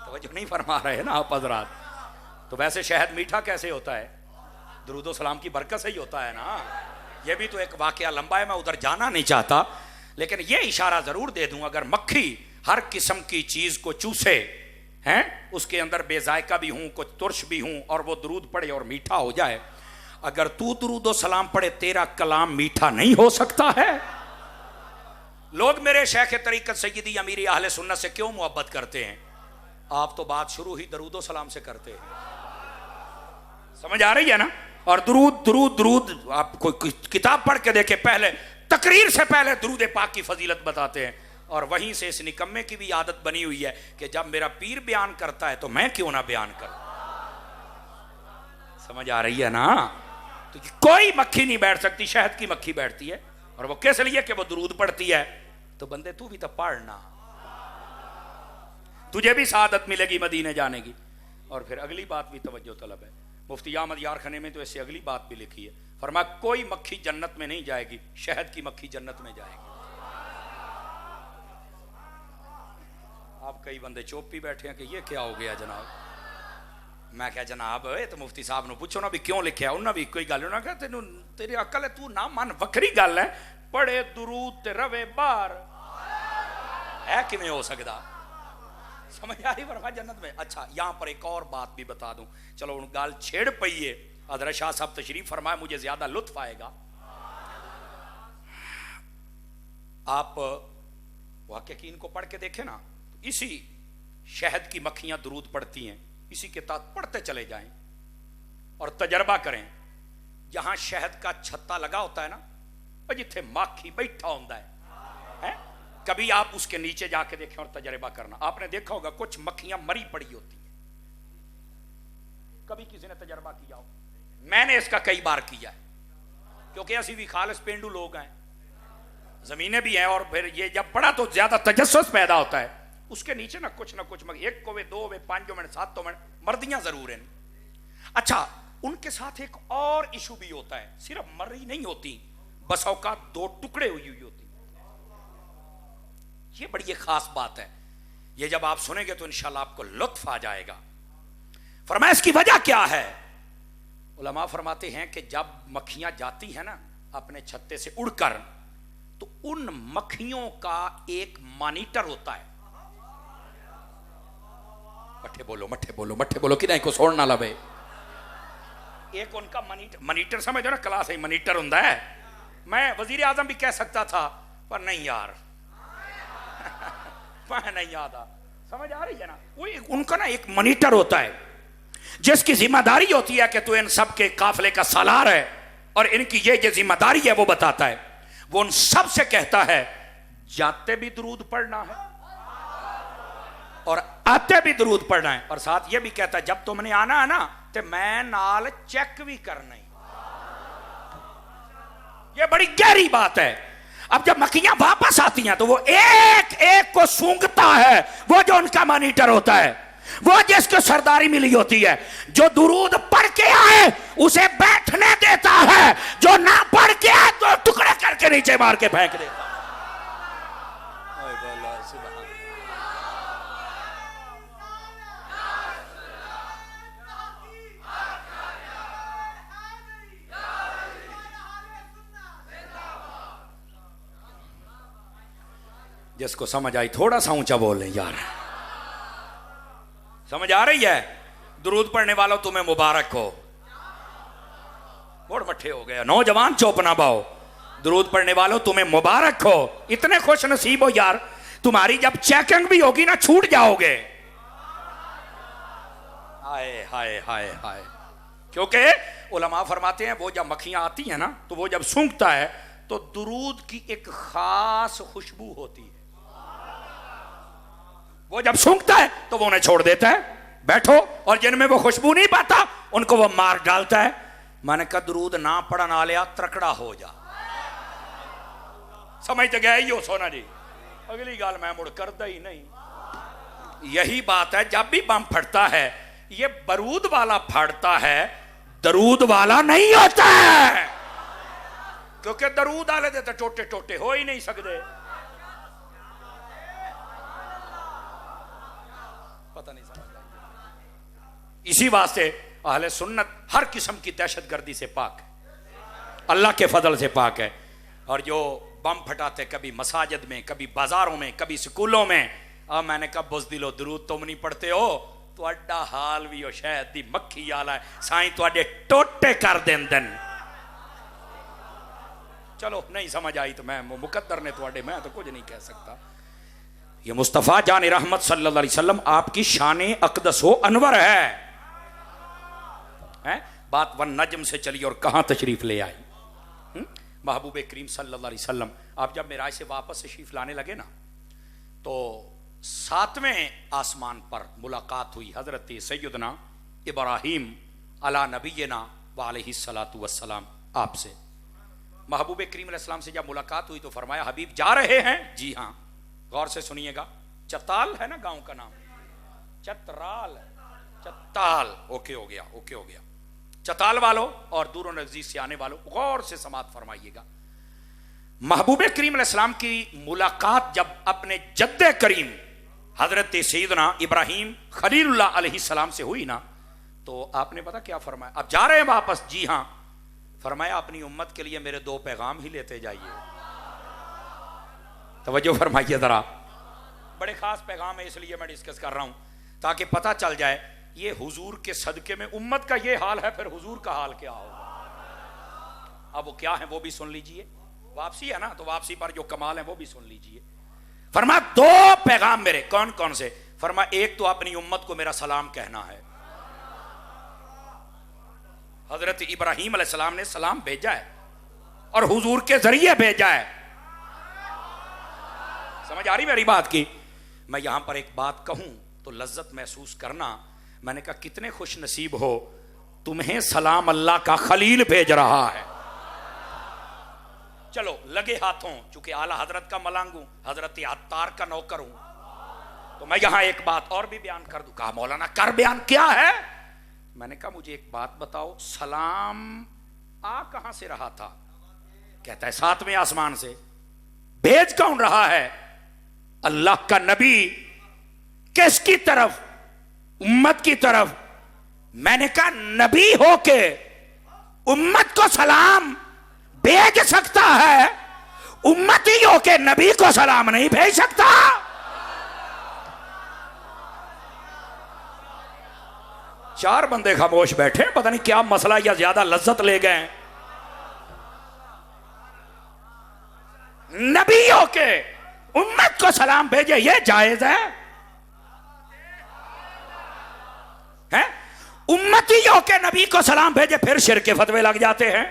توجہ نہیں فرما رہے نا آپ حضرات. تو ویسے شہد میٹھا کیسے ہوتا ہے؟ درود و سلام کی برکت سے ہی ہوتا ہے نا. یہ بھی تو ایک واقعہ لمبا ہے, میں ادھر جانا نہیں چاہتا, لیکن یہ اشارہ ضرور دے دوں, اگر مکھی ہر قسم کی چیز کو چوسے ہیں, اس کے اندر بے ذائقہ بھی ہوں, کچھ ترش بھی ہوں, اور وہ درود پڑھے اور میٹھا ہو جائے, اگر تو درود و سلام پڑھے تیرا کلام میٹھا نہیں ہو سکتا ہے؟ لوگ میرے شیخ طریقت سیدی امیر اہل سنت سے کیوں محبت کرتے ہیں؟ آپ تو بات شروع ہی درود و سلام سے کرتے ہیں. سمجھ آ رہی ہے نا؟ اور درود درود درود, آپ کوئی کتاب پڑھ کے دیکھیں, پہلے تقریر سے پہلے درود پاک کی فضیلت بتاتے ہیں, اور وہیں سے اس نکمے کی بھی عادت بنی ہوئی ہے کہ جب میرا پیر بیان کرتا ہے تو میں کیوں نہ بیان کروں. سمجھ آ رہی ہے نا؟ تو کوئی مکھی نہیں بیٹھ سکتی, شہد کی مکھی بیٹھتی ہے, اور وہ کس لیے کہ وہ درود پڑھتی ہے. تو بندے تو بھی تو پڑھنا, تجھے بھی سعادت ملے گی مدینے جانے کی. اور پھر اگلی بات بھی توجہ طلب ہے, مفتی احمد یارخانے میں تو ایسے اگلی بات بھی لکھی ہے, فرمایا کوئی مکھی جنت میں نہیں جائے گی, شہد کی مکھی جنت میں جائے گی. آپ کئی بندے چوپ ہی بیٹھے ہیں کہ یہ کیا ہو گیا جناب. میں کہا جناب تو مفتی صاحب نے پوچھو نا بھی کیوں لکھیا, انہوں نے بھی کوئی گل انہوں نے کہا تیری عقل ہے, تو نہ من وکری گل ہے, پڑھے درود تے روے بار ہے کیویں ہو سکدا. سمجھ آ رہی فرما جنت میں. اچھا یہاں پر ایک اور بات بھی بتا دوں, چلو ان گال چھیڑ پئیے, حضرت شاہ صاحب تشریف فرمائے, مجھے زیادہ لطف آئے گا. آپ محققین کو پڑھ کے دیکھیں نا, اسی شہد کی مکھیاں درود پڑھتی ہیں, اسی کے تحت پڑھتے چلے جائیں اور تجربہ کریں. جہاں شہد کا چھتا لگا ہوتا ہے نا, جتھے ماکھی بیٹھا ہوتا ہے, کبھی آپ اس کے نیچے جا کے دیکھیں اور تجربہ کرنا. آپ نے دیکھا ہوگا کچھ مکھیاں مری پڑی ہوتی ہیں, کبھی کسی نے تجربہ کیا ہو؟ میں نے اس کا کئی بار کیا ہے, کیونکہ اسی بھی خالص پینڈو لوگ ہیں, زمینیں بھی ہیں, اور پھر یہ جب پڑا تو زیادہ تجسس پیدا ہوتا ہے. اس کے نیچے نا کچھ ایک کوے, دو وے, 5 منٹ, 7 منٹ, مردیاں ضرور ہیں. اچھا ان کے ساتھ ایک اور ایشو بھی ہوتا ہے, صرف مری نہیں ہوتی, بس اوقات 2 ٹکڑے ہوئی ہوتی. یہ بڑی ایک خاص بات ہے, یہ جب آپ سنیں گے تو انشاءاللہ آپ کو لطف آ جائے گا. فرمایا اس کی وجہ کیا ہے؟ علماء فرماتے ہیں کہ جب مکھیاں جاتی ہیں نا اپنے چھتے سے اڑ کر, تو ان مکھیوں کا ایک مانیٹر ہوتا ہے. مٹھے بولو مٹھے بولو مٹھے بولو, کدھر کو سوڑ نہ لبے. ایک ان کا مانیٹر سمجھو نا, کلاس ہے مانیٹر ہوتا ہے. میں وزیر اعظم بھی کہہ سکتا تھا پر نہیں یار, میں نہیں آتا. سمجھ آ رہی ہے نا؟ وہ ان کا نا ایک مانیٹر ہوتا ہے جس کی ذمہ داری ہوتی ہے کہ تو ان سب کے قافلے کا سالار ہے, اور ان کی یہ ذمہ داری ہے وہ بتاتا ہے. وہ ان سب سے کہتا ہے جاتے بھی درود پڑھنا ہے اور آتے بھی درود پڑھنا ہے, اور ساتھ یہ بھی کہتا ہے جب تم نے آنا ہے نا تو میں نال چیک بھی کرنا ہے. یہ بڑی گہری بات ہے. اب جب مکھیاں واپس آتی ہیں تو وہ ایک ایک کو سونگتا ہے, وہ جو ان کا مانیٹر ہوتا ہے, وہ جس کو سرداری ملی ہوتی ہے. جو درود پڑھ کے آئے اسے بیٹھنے دیتا ہے, جو نہ پڑھ کے آئے تو ٹکڑے کر کے نیچے مار کے پھینک دیتا ہے. جس کو سمجھ آئی تھوڑا سا اونچا بول لیں یار. سمجھ آ رہی ہے؟ درود پڑھنے والوں تمہیں مبارک ہو. بڑھ مٹھے ہو گیا, نوجوان چوپ نہ باؤ. درود پڑھنے والوں تمہیں مبارک ہو, اتنے خوش نصیب ہو یار, تمہاری جب چیکنگ بھی ہوگی نا چھوٹ جاؤ گے. ہائے ہائے ہائے ہائے. کیونکہ علماء فرماتے ہیں وہ جب مکھیاں آتی ہیں نا تو وہ جب سونگتا ہے تو درود کی ایک خاص خوشبو ہوتی ہے. وہ جب سونگتا ہے تو وہ انہیں چھوڑ دیتا ہے, بیٹھو, اور جن میں وہ خوشبو نہیں پاتا ان کو وہ مار ڈالتا ہے. میں نے کہا درود نہ پڑھنا لیا ترکڑا ہو جا. سمجھ تو گیا ہی ہو سونا جی. اگلی گال میں مڑ کرتا ہی نہیں. یہی بات ہے, جب بھی بم پھٹتا ہے یہ برود والا پھٹتا ہے, درود والا نہیں ہوتا ہے. کیونکہ درود آلے دے تے ٹوٹے ٹوٹے ہو ہی نہیں سکتے. پتہ نہیں سمجھ. اسی واسطے اہل سنت ہر قسم کی دہشت گردی سے پاک ہے, اللہ کے فضل سے پاک ہے. اور جو بم پھٹاتے کبھی مساجد میں, کبھی بازاروں میں, کبھی سکولوں میں, اب میں نے کہا بزدل و درود تم نہیں پڑھتے ہو تو اڈا حال بھی ہو شاید دی مکھی آلا ہے سائیں تو اڈے ٹوٹے کر دین دن. چلو نہیں سمجھ آئی تو میں مقدر نے تو اڈے, میں تو کچھ نہیں کہہ سکتا. یہ مصطفیٰ جان رحمت صلی اللہ علیہ وسلم آپ کی شان اقدس و انور ہے. بات ون نجم سے چلی اور کہاں تشریف لے آئی. محبوب کریم صلی اللہ علیہ وسلم آپ جب معراج سے واپس تشریف لانے لگے نا تو 7ویں آسمان پر ملاقات ہوئی حضرت سیدنا ابراہیم علی نبینا وعلیہ الصلاۃ والسلام آپ سے. محبوب کریم علیہ السلام سے جب ملاقات ہوئی تو فرمایا حبیب جا رہے ہیں؟ جی ہاں. غور سے سنیے گا, چتال ہے نا گاؤں کا نام, چترال, چتال, اوکے ہو گیا, اوکے ہو گیا. چتال والوں اور دور و نزدیک سے آنے والوں غور سے سماعت فرمائیے گا. محبوب کریم علیہ السلام کی ملاقات جب اپنے جد کریم حضرت سیدنا ابراہیم خلیل اللہ علیہ السلام سے ہوئی نا تو آپ نے پتا کیا فرمایا؟ اب جا رہے ہیں واپس؟ جی ہاں. فرمایا اپنی امت کے لیے میرے 2 پیغام ہی لیتے جائیے. توجہ فرمائیے ذرا, بڑے خاص پیغام ہے اس لیے میں ڈسکس کر رہا ہوں تاکہ پتہ چل جائے یہ حضور کے صدقے میں امت کا یہ حال ہے, پھر حضور کا حال کیا ہوگا. اب وہ کیا ہے وہ بھی سن لیجئے. واپسی ہے نا تو واپسی پر جو کمال ہے وہ بھی سن لیجئے. فرمایا 2 پیغام میرے. کون کون سے؟ فرمایا ایک تو اپنی امت کو میرا سلام کہنا ہے. حضرت ابراہیم علیہ السلام نے سلام بھیجا ہے اور حضور کے ذریعے بھیجا ہے. سمجھ آ رہی میری بات کی؟ میں یہاں پر ایک بات کہوں تو لذت محسوس کرنا. میں نے کہا کتنے خوش نصیب ہو, تمہیں سلام اللہ کا خلیل بھیج رہا ہے. چلو لگے ہاتھوں, چونکہ اعلیٰ حضرت کا ملنگ ہوں, حضرت عطار کا نوکر ہوں, تو میں یہاں ایک بات اور بھی بیان کر دوں. کہا مولانا کر بیان. کیا ہے؟ میں نے کہا مجھے ایک بات بتاؤ, سلام آ کہاں سے رہا تھا؟ کہتا ہے 7ویں آسمان سے. بھیج کون رہا ہے؟ اللہ کا نبی. کس کی طرف؟ امت کی طرف. میں نے کہا نبی ہو کے امت کو سلام بھیج سکتا ہے, امتی ہو کے نبی کو سلام نہیں بھیج سکتا. چار بندے خاموش بیٹھے, پتہ نہیں کیا مسئلہ یا زیادہ لذت لے گئے. نبی ہو کے امت کو سلام بھیجے یہ جائز ہے؟ امتیوں کے نبی کو سلام بھیجے پھر شرک کے فتوے لگ جاتے ہیں.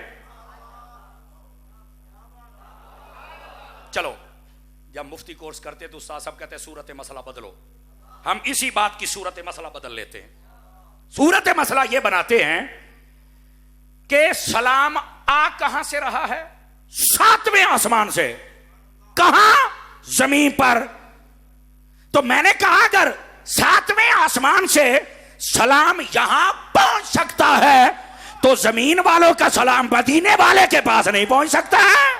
چلو جب مفتی کورس کرتے تو استاد صاحب کہتے ہیں صورت مسئلہ بدلو. ہم اسی بات کی صورت مسئلہ بدل لیتے ہیں. صورت مسئلہ یہ بناتے ہیں کہ سلام آ کہاں سے رہا ہے؟ 7ویں آسمان سے. کہاں؟ زمین پر. تو میں نے کہا اگر 7ویں آسمان سے سلام یہاں پہنچ سکتا ہے تو زمین والوں کا سلام مدینے والے کے پاس نہیں پہنچ سکتا ہے.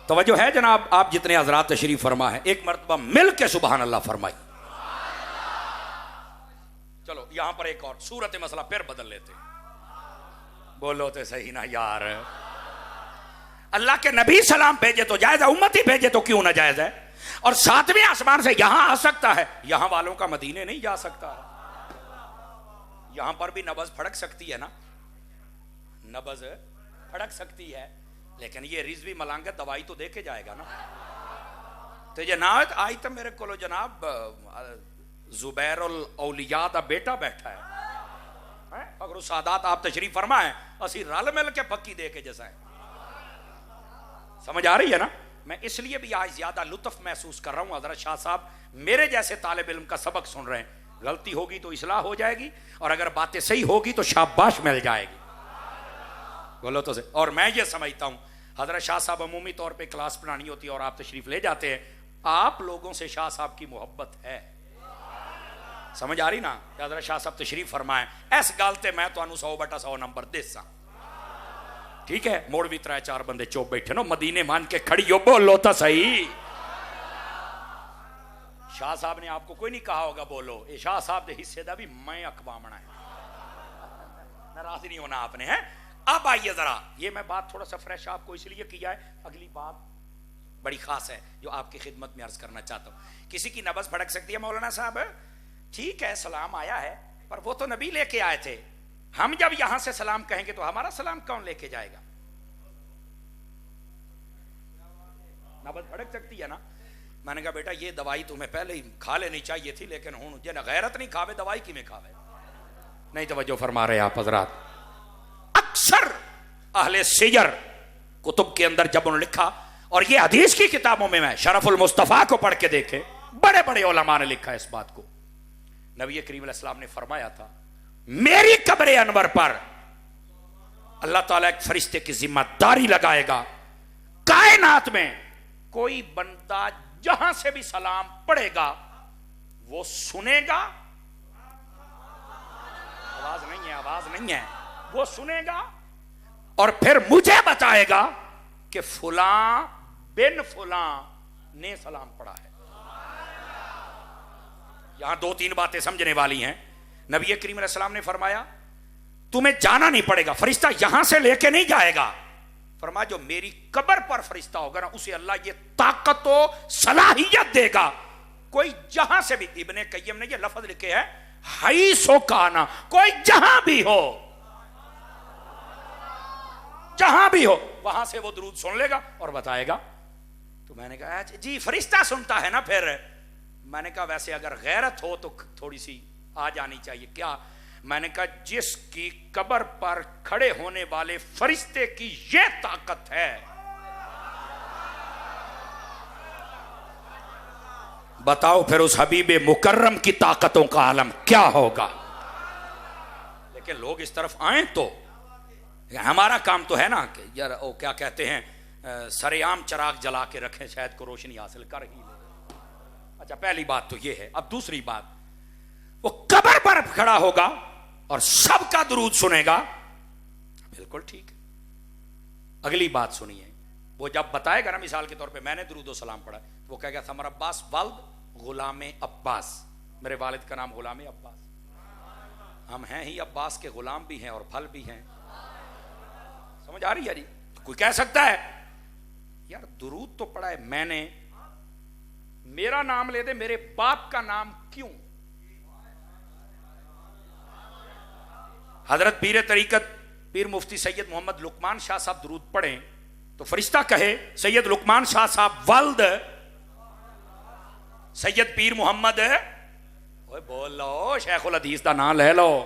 توجہ ہے جناب؟ آپ جتنے حضرات تشریف فرما ہے ایک مرتبہ مل کے سبحان اللہ فرمائی. چلو یہاں پر ایک اور صورت مسئلہ پھر بدل لیتے. بولو تو صحیح نا یار. اللہ کے نبی سلام بھیجے تو جائز ہے, امتی بھیجے تو کیوں نہ جائز ہے. اور 7ویں آسمان سے یہاں آ سکتا ہے, یہاں والوں کا مدینے نہیں جا سکتا. یہاں پر بھی نبض پھڑک سکتی ہے نا, نبض پھڑک سکتی ہے, لیکن یہ رضوی ملانگت دوائی تو دے کے جائے گا نا. تو جناب آئی تو میرے کو جناب زبیر الاولیاء دا بیٹا بیٹھا ہے, اگر سادات آپ تشریف فرمائیں اسی رل مل کے پکی دے کے جیسا ہے. سمجھ آ رہی ہے نا؟ میں اس لیے بھی آج زیادہ لطف محسوس کر رہا ہوں. حضرت شاہ صاحب میرے جیسے طالب علم کا سبق سن رہے ہیں, غلطی ہوگی تو اصلاح ہو جائے گی، اور اگر باتیں صحیح ہوگی تو شاباش مل جائے گی. بولو تو صحیح. اور میں یہ سمجھتا ہوں حضرت شاہ صاحب عمومی طور پہ کلاس پڑھانی ہوتی ہے اور آپ تشریف لے جاتے ہیں، آپ لوگوں سے شاہ صاحب کی محبت ہے. سمجھ آ رہی نا؟ حضرت شاہ صاحب تشریف فرمائیں، ایس گالتے میں تو 100/100 نمبر دے سا. ٹھیک ہے، موڑ بھی 3-4 بندے چوپ بیٹھے نو، مدینے مان کے کھڑی ہو، بولو تو صحیح. شاہ صاحب نے آپ کو کوئی نہیں کہا ہوگا بولو، اے شاہ صاحب دے حصے دا بھی میں اقوامنا ہے. ناراض نہیں ہونا آپ نے. ہے اب آئیے ذرا، یہ میں بات تھوڑا سا فریش آپ کو اس لیے کیا ہے، اگلی بات بڑی خاص ہے جو آپ کی خدمت میں عرض کرنا چاہتا ہوں. کسی کی نبض بھڑک سکتی ہے مولانا صاحب، ٹھیک ہے سلام آیا ہے پر وہ تو نبی لے کے آئے تھے، ہم جب یہاں سے سلام کہیں گے تو ہمارا سلام کون لے کے جائے گا؟ نبض بھڑک سکتی ہے نا. میں نے کہا بیٹا یہ دوائی تمہیں پہلے ہی کھا لینی چاہیے تھی، لیکن ہوں جن غیرت نہیں کھاوے دوائی کی میں کھاوے. نہیں توجہ فرما رہے آپ حضرات. اکثر اہل سیر کتب کے اندر جب انہوں نے لکھا، اور یہ حدیث کی کتابوں میں شرف المصطفیٰ کو پڑھ کے دیکھے، بڑے بڑے علماء نے لکھا اس بات کو. نبی کریم علیہ السلام نے فرمایا تھا میری قبر انور پر اللہ تعالیٰ ایک فرشتے کی ذمہ داری لگائے گا، کائنات میں کوئی بندہ جہاں سے بھی سلام پڑھے گا وہ سنے گا، آواز نہیں ہے، وہ سنے گا اور پھر مجھے بتائے گا کہ فلاں بن فلاں نے سلام پڑھا ہے. یہاں 2-3 باتیں سمجھنے والی ہیں. نبی کریم علیہ السلام نے فرمایا تمہیں جانا نہیں پڑے گا، فرشتہ یہاں سے لے کے نہیں جائے گا. فرمایا جو میری قبر پر فرشتہ ہوگا نا اسے اللہ یہ طاقت و صلاحیت دے گا، کوئی جہاں سے بھی، ابن قیم نے یہ لفظ لکھے ہے حیثو کانا، کوئی جہاں بھی ہو، جہاں بھی ہو وہاں سے وہ درود سن لے گا اور بتائے گا. تو میں نے کہا جی فرشتہ سنتا ہے نا پھر. میں نے کہا ویسے اگر غیرت ہو تو تھوڑی سی آ جانی چاہیے. کیا؟ میں نے کہا جس کی قبر پر کھڑے ہونے والے فرشتے کی یہ طاقت ہے، بتاؤ پھر اس حبیب مکرم کی طاقتوں کا عالم کیا ہوگا. لیکن لوگ اس طرف آئیں تو ہمارا کام تو ہے نا کہ یار وہ کیا کہتے ہیں سرعام چراغ جلا کے رکھیں شاید کو روشنی حاصل کر ہی لے. اچھا پہلی بات تو یہ ہے. اب دوسری بات، وہ قبر پر کھڑا ہوگا اور سب کا درود سنے گا، بالکل ٹھیک ہے. اگلی بات سنیے، وہ جب بتائے گا نا مثال کے طور پہ میں نے درود و سلام پڑھا، وہ کہے گا ثمر عباس ولد غلام عباس، میرے والد کا نام غلام عباس، ہم ہیں ہی عباس کے غلام بھی ہیں اور پھل بھی ہیں. سمجھ آ رہی ہے جی؟ کوئی کہہ سکتا ہے یار درود تو پڑھا ہے میں نے، میرا نام لے دے میرے باپ کا نام کیوں؟ حضرت پیر طریقت پیر مفتی سید محمد لقمان شاہ صاحب درود پڑھیں تو فرشتہ کہے سید لقمان شاہ صاحب ولد سید پیر محمد، اوے بول لو شیخ الحدیث دا نام لے لو،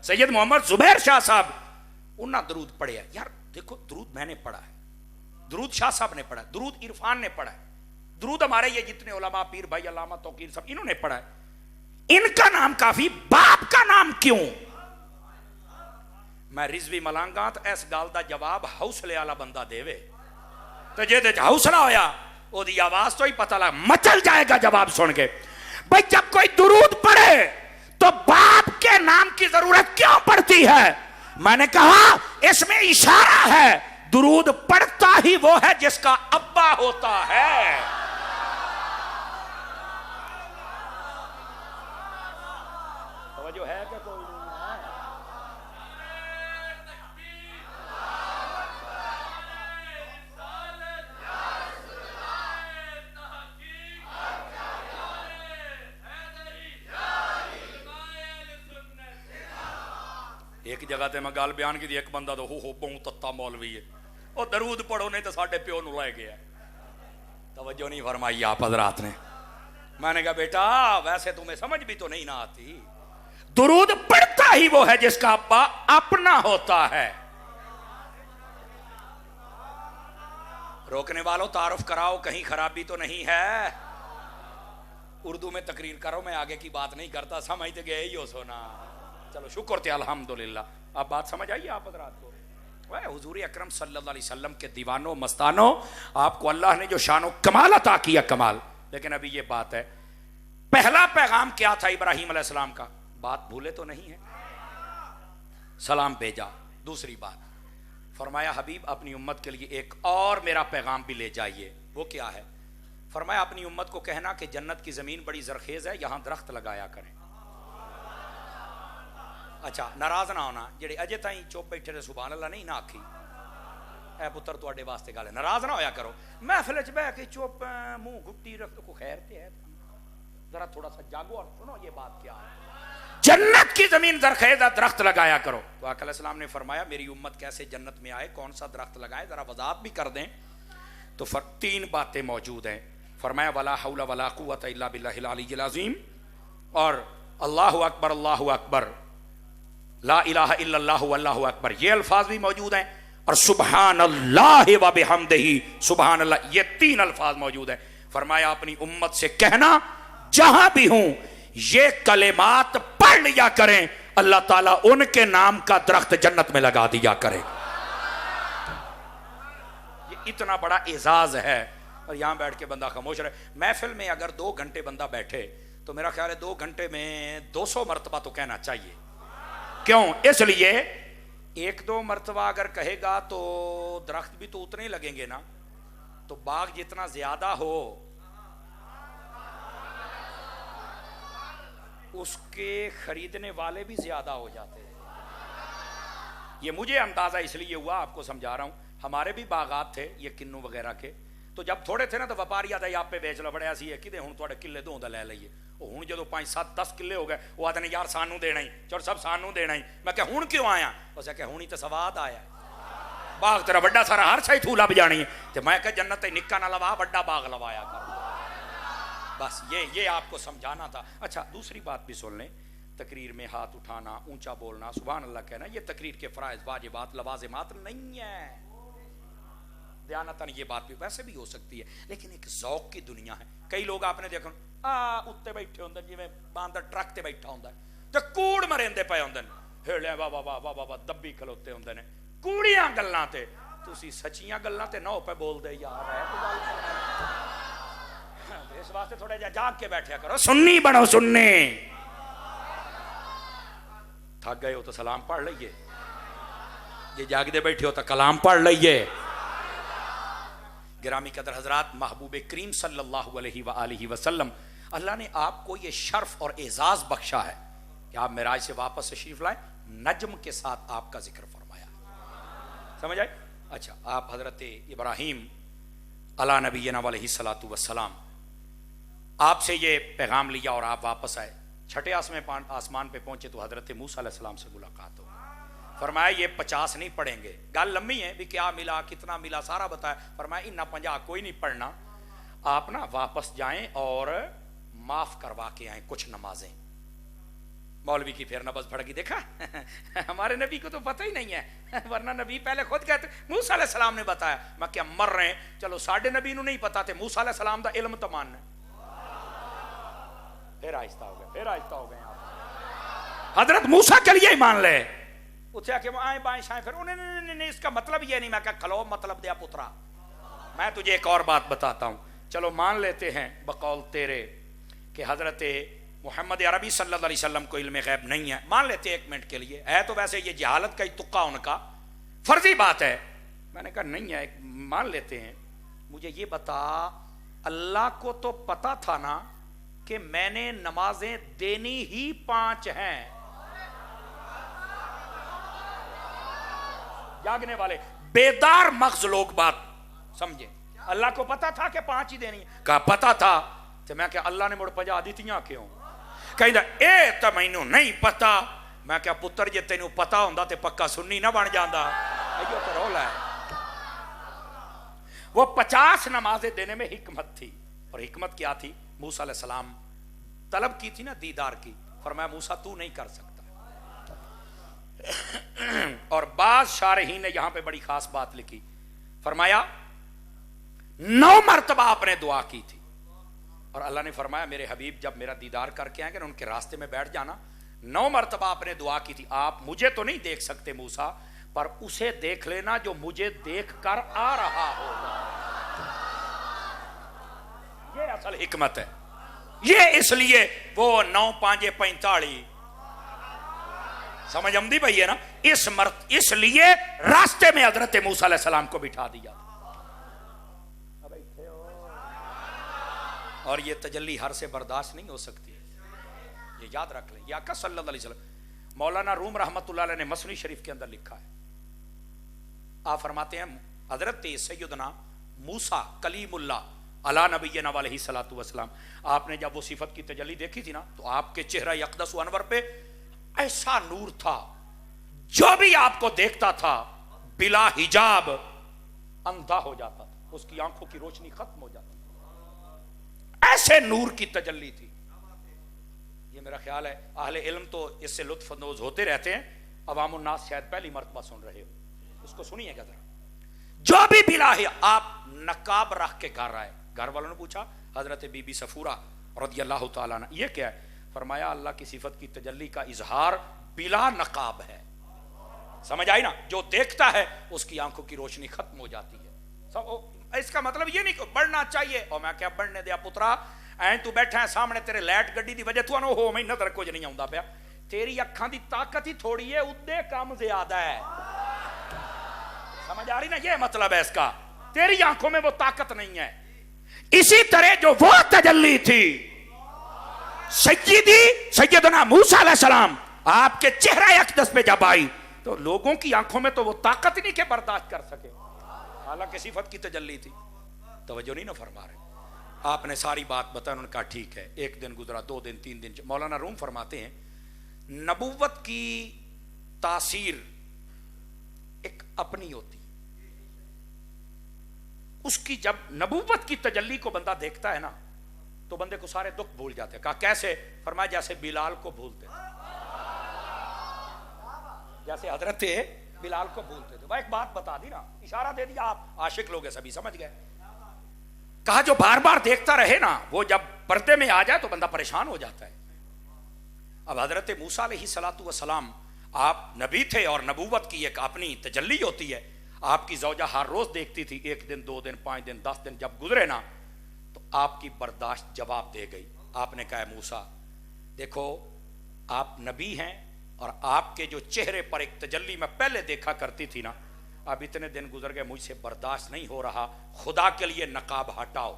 سید محمد زبیر شاہ صاحب، انہاں درود پڑھے ہے. یار دیکھو درود میں نے پڑھا ہے، درود شاہ صاحب نے پڑھا ہے، درود عرفان نے پڑھا ہے، درود ہمارے یہ جتنے علماء پیر بھائی علامہ توقیر صاحب انہوں نے پڑھا ہے. ان کا نام کافی، باپ کا نام کیوں؟ میں رضوی ملانگا تو ایس گال دا جواب حوصلے والا بندہ دے وے تو جے دے حوصلہ ہویا وہ دی آواز تو ہی پتہ لگا مچل جائے گا جواب سن کے. بھئی جب کوئی درود پڑھے تو باپ کے نام کی ضرورت کیوں پڑتی ہے؟ میں نے کہا اس میں اشارہ ہے درود پڑھتا ہی وہ ہے جس کا ابا ہوتا ہے. توجہ ہے کہ کوئی نہیں ہے؟ ایک جگہ تے میں گال بیان کی تھی، ایک بندہ تو ہو بہت تتا مولوی ہے، اور درود پڑھو نہیں تو ساڑھے پیو نو لائے گیا. توجہ نہیں فرمائی آپ حضرات نے. میں نے کہا بیٹا ویسے تمہیں سمجھ بھی تو نہیں نہ آتی، درود پڑھتا ہی وہ ہے جس کا ابا اپنا ہوتا ہے. روکنے والوں تعارف کراؤ کہیں خرابی تو نہیں ہے. اردو میں تقریر کرو، میں آگے کی بات نہیں کرتا، سمجھتے گئے ہی ہو سونا. چلو شکر تھے الحمدللہ. اب بات سمجھ آئی آپ حضرات کو؟ حضور اکرم صلی اللہ علیہ وسلم کے دیوانوں مستانوں، آپ کو اللہ نے جو شان و کمال عطا کیا، کمال. لیکن ابھی یہ بات ہے، پہلا پیغام کیا تھا ابراہیم علیہ السلام کا؟ بات بھولے تو نہیں ہے؟ سلام بھیجا. دوسری بات فرمایا حبیب اپنی امت کے لیے ایک اور میرا پیغام بھی لے جائیے. وہ کیا ہے؟ فرمایا اپنی امت کو کہنا کہ جنت کی زمین بڑی زرخیز ہے، یہاں درخت لگایا کریں. اچھا ناراض نہ ہونا جڑے اجے تائیں چپ بیٹھے رہے سبحان اللہ نہیں نہ آکھی، اے پتر تواڈے واسطے گل ہے، ناراض نہ ہویا کرو. محفل وچ بیٹھ کے چپ منہ گھٹی رکھ کو خیر تے ہے، ذرا تھوڑا سا جاگو اور سنو یہ بات کیا ہے. جنت کی زمین زرخیز ہے، درخت لگایا کرو. تو آقا علیہ السلام نے فرمایا میری امت کیسے جنت میں آئے، کون سا درخت لگائے، ذرا وضاحت بھی کر دیں. تو تین باتیں موجود ہیں. فرمایا ولا حول ولا قوت الا باللہ العلی العظیم، اور اللہ اکبر اللہ اکبر، لا الہ الا اللہ واللہ اکبر، یہ الفاظ بھی موجود ہیں. اور سبحان اللہ و بحمدہ، سبحان اللہ، یہ تین الفاظ موجود ہیں. فرمایا اپنی امت سے کہنا جہاں بھی ہوں یہ کلمات پڑھ لیا کریں، اللہ تعالیٰ ان کے نام کا درخت جنت میں لگا دیا کرے. یہ اتنا بڑا اعزاز ہے. اور یہاں بیٹھ کے بندہ خاموش رہے. محفل میں اگر 2 گھنٹے بندہ بیٹھے تو میرا خیال ہے 2 گھنٹے میں 200 مرتبہ تو کہنا چاہیے. کیوں؟ اس لیے 1-2 مرتبہ اگر کہے گا تو درخت بھی تو اتنے ہی لگیں گے نا. تو باغ جتنا زیادہ ہو اس کے خریدنے والے بھی زیادہ ہو جاتے ہیں. یہ مجھے اندازہ اس لیے ہوا، آپ کو سمجھا رہا ہوں. ہمارے بھی باغات تھے یہ کنو وغیرہ کے، تو جب تھوڑے تھے نا تو وپاری آتا ہے آپ پہ بیچ لو بڑے ایسی ہے کہ ہوں تھوڑے کلے دو لے لئیے. ہوں جدو 5-7-10 کلے ہو گئے وہ آتے ہیں یار سانو دینا ہی، چل سب سانو دینا ہی. میں کہ ہوں کیوں آیا؟ اسے کہ ہونی تو سواد آیا باغ تیرا بڑا سارا ہر سائی تھولا بجانی ہے. تو میں کہ جنت نکا نہ لوا بڑا باغ لوایا کر. بس یہ آپ کو سمجھانا تھا. اچھا دوسری بات بھی سن لیں. تقریر میں ہاتھ اٹھانا، اونچا بولنا، سبحان اللہ کہنا، یہ تقریر کے فرائض واجبات لوازمات نہیں ہے. دیانتاً یہ بات بھی ویسے بھی ہو سکتی ہے، لیکن ایک ذوق کی دنیا ہے. کئی لوگ آپ نے دیکھو اتنے بیٹھے ہوندے جی میں باندر ٹرک تے بیٹھا ہوندا تے کوڑ مریندے پے ہوندے ہیلے واہ واہ واہ واہ دبی کھلوتے ہوندے نے کوڑیاں گلاں تے. تسی سچیاں گلاں تے نہ پے بول دے یار ہے تو گل اس واسطے تھوڑا جا جاگ کے بیٹھیا کرو. سنی بنو سننے. تھک گئے ہو تو سلام پڑھ لئیے، یہ جاگ دے بیٹھے ہو تو کلام پڑھ لئیے. گرامی قدر حضرات، محبوب کریم صلی اللہ علیہ وآلہ وسلم، اللہ نے آپ کو یہ شرف اور اعزاز بخشا ہے کہ آپ معراج سے واپس تشریف لائیں، نجم کے ساتھ آپ کا ذکر فرمایا. سمجھ آئے؟ اچھا آپ حضرت ابراہیم علی نبینا علیہ الصلوۃ والسلام، آپ سے یہ پیغام لیا اور آپ واپس آئے. چھٹے آسمان پہ پہنچے تو حضرت موسیٰ علیہ السلام سے ملاقات ہو. فرمایا یہ 50 نہیں پڑھیں گے. گل لمبی ہے بھی کیا ملا کتنا ملا سارا بتایا. فرمایا انہا 50 کوئی نہیں پڑھنا، آپ نا واپس جائیں اور معاف کروا کے آئیں کچھ نمازیں. مولوی کی پھر نبض پڑ گئی، دیکھا ہمارے نبی کو تو پتہ ہی نہیں ہے، ورنہ نبی پہلے خود کہتے موسیٰ علیہ السلام نے بتایا. میں کیا مر رہے ہیں، چلو ساڑھے نبی نو نہیں پتا تھے، موسیٰ علیہ السلام دا علم تو ماننا. پھر آہستہ ہو گئے، پھر آہستہ ہو گئے آپ. حضرت موسیٰ کے لیے ہی مان لے. اتھے کہ وہ آئیں بائیں شائیں پھر انہیں نہیں اس کا مطلب یہ نہیں. میں کہا کھلو مطلب دیا پترا، میں تجھے ایک اور بات بتاتا ہوں. چلو مان لیتے ہیں بقول تیرے کہ حضرت محمد عربی صلی اللہ علیہ وسلم کو علم غیب نہیں ہے، مان لیتے 1 منٹ کے لیے. ہے تو ویسے یہ جہالت کا ہی تقہ ان کا، فرضی بات ہے. میں نے کہا نہیں ہے، مان لیتے ہیں. مجھے یہ بتا، اللہ کو تو پتا تھا نا کہ میں نے نمازیں دینی ہی 5 ہیں. جاگنے والے بیدار مغز لوگ بات سمجھے. اللہ کو پتا تھا کہ 5 ہی دینی ہے. کہا پتا تھا. تو میں کہ اللہ نے مڑ 50 دیتیاں کیوں؟ کہیں اے تو مینوں نہیں پتا. میں کہ پتر جے تینوں پتا ہوندا تے پکا سنی نہ بن جاندا. ایو تو رولا ہے. وہ 50 نمازیں دینے میں حکمت تھی. اور حکمت کیا تھی؟ موسیٰ علیہ السلام طلب کی تھی نا دیدار کی. فرمایا موسیٰ تو نہیں کر سکتا. اور بعض شارحین نے یہاں پہ بڑی خاص بات لکھی. فرمایا 9 مرتبہ آپ نے دعا کی تھی. اور اللہ نے فرمایا میرے حبیب جب میرا دیدار کر کے آئیں گے نا ان کے راستے میں بیٹھ جانا. 9 مرتبہ آپ نے دعا کی تھی, آپ مجھے تو نہیں دیکھ سکتے موسیٰ, پر اسے دیکھ لینا جو مجھے دیکھ کر آ رہا ہوگا. یہ اصل حکمت ہے. یہ اس لیے وہ 9 5 45 سمجھ آمدی بھائی ہے نا, اس لیے راستے میں حضرت موسیٰ علیہ السلام کو بٹھا دیا. اور یہ تجلی ہر سے برداشت نہیں ہو سکتی, یہ یاد رکھ لیں. یہ آقا صلی اللہ علیہ وسلم مولانا روم رحمت اللہ علیہ نے مثنوی شریف کے اندر لکھا ہے. آپ فرماتے ہیں حضرت سیدنا موسیٰ کلیم اللہ علی نبینا علیہ الصلوۃ والسلام, آپ نے جب وہ صفت کی تجلی دیکھی تھی نا تو آپ کے چہرہ اقدس و انور پہ ایسا نور تھا, جو بھی آپ کو دیکھتا تھا بلا حجاب اندھا ہو جاتا تھا, اس کی آنکھوں کی روشنی ختم ہو جاتی, ایسے نور کی تجلی تھی. یہ میرا خیال ہے اہل علم تو اس سے لطف اندوز ہوتے رہتے ہیں, عوام الناس شاید پہلی مرتبہ سن رہے ہو, اس کو سنیے گا ذرا. جو بھی بلا ہے آپ نقاب رکھ کے کر رہا ہے. گھر والوں نے پوچھا حضرت بی بی صفورہ رضی اللہ تعالیٰ عنہ یہ کیا ہے؟ فرمایا اللہ کی صفت کی تجلی کا اظہار بلا نقاب ہے. سمجھ آئی نا, جو دیکھتا ہے اس کی آنکھوں کی روشنی ختم ہو جاتی ہے. اس کا مطلب یہ نہیں کہ بڑھنا چاہیے, اور میں کیا بڑھنے دیا پترا, این تو بیٹھا ہے سامنے تیرے لائٹ گڈی دی وجہ تو انو ہو میں نظر کچھ نہیں آਉਂدا پیا, تیری اکھاں دی طاقت ہی تھوڑی ہے, ادے کام زیادہ ہے. سمجھ آ رہی نا, یہ مطلب ہے اس کا, تیری آنکھوں میں وہ طاقت نہیں ہے. اسی طرح جو وہ تجلی تھی سیدنا موسیٰ علیہ السلام آپ کے چہرہ اقدس پہ جب آئی تو لوگوں کی آنکھوں میں تو وہ طاقت نہیں کہ برداشت کر سکے, حالانکہ صفت کی تجلی تھی. توجہ نہیں نہ فرما رہے. آپ نے ساری بات بتایا, انہوں نے کہا ٹھیک ہے. 1 دن گزرا, 2 دن, 3 دن. مولانا روم فرماتے ہیں نبوت کی تاثیر ایک اپنی ہوتی, اس کی جب نبوت کی تجلی کو بندہ دیکھتا ہے نا تو بندے کو سارے دکھ بھول جاتے. کہا کیسے؟ فرمایا جیسے بلال کو بھولتے, جیسے حضرت بلال کو بھولتے تھے. ایک بات بتا دی نا, اشارہ دے دیا, آپ عاشق لوگ ہیں سبھی سمجھ گئے. کہا جو بار بار دیکھتا رہے نا وہ جب پردے میں آ جائے تو بندہ پریشان ہو جاتا ہے. اب حضرت موسیٰ علیہ الصلوۃ والسلام آپ نبی تھے اور نبوت کی ایک اپنی تجلی ہوتی ہے. آپ کی زوجہ ہر روز دیکھتی تھی, 1 دن 2 دن 5 دن 10 دن جب گزرے نا تو آپ کی برداشت جواب دے گئی. آپ نے کہا موسیٰ دیکھو آپ نبی ہیں اور آپ کے جو چہرے پر ایک تجلی میں پہلے دیکھا کرتی تھی نا, اب اتنے دن گزر گئے, مجھ سے برداشت نہیں ہو رہا, خدا کے لیے نقاب ہٹاؤ.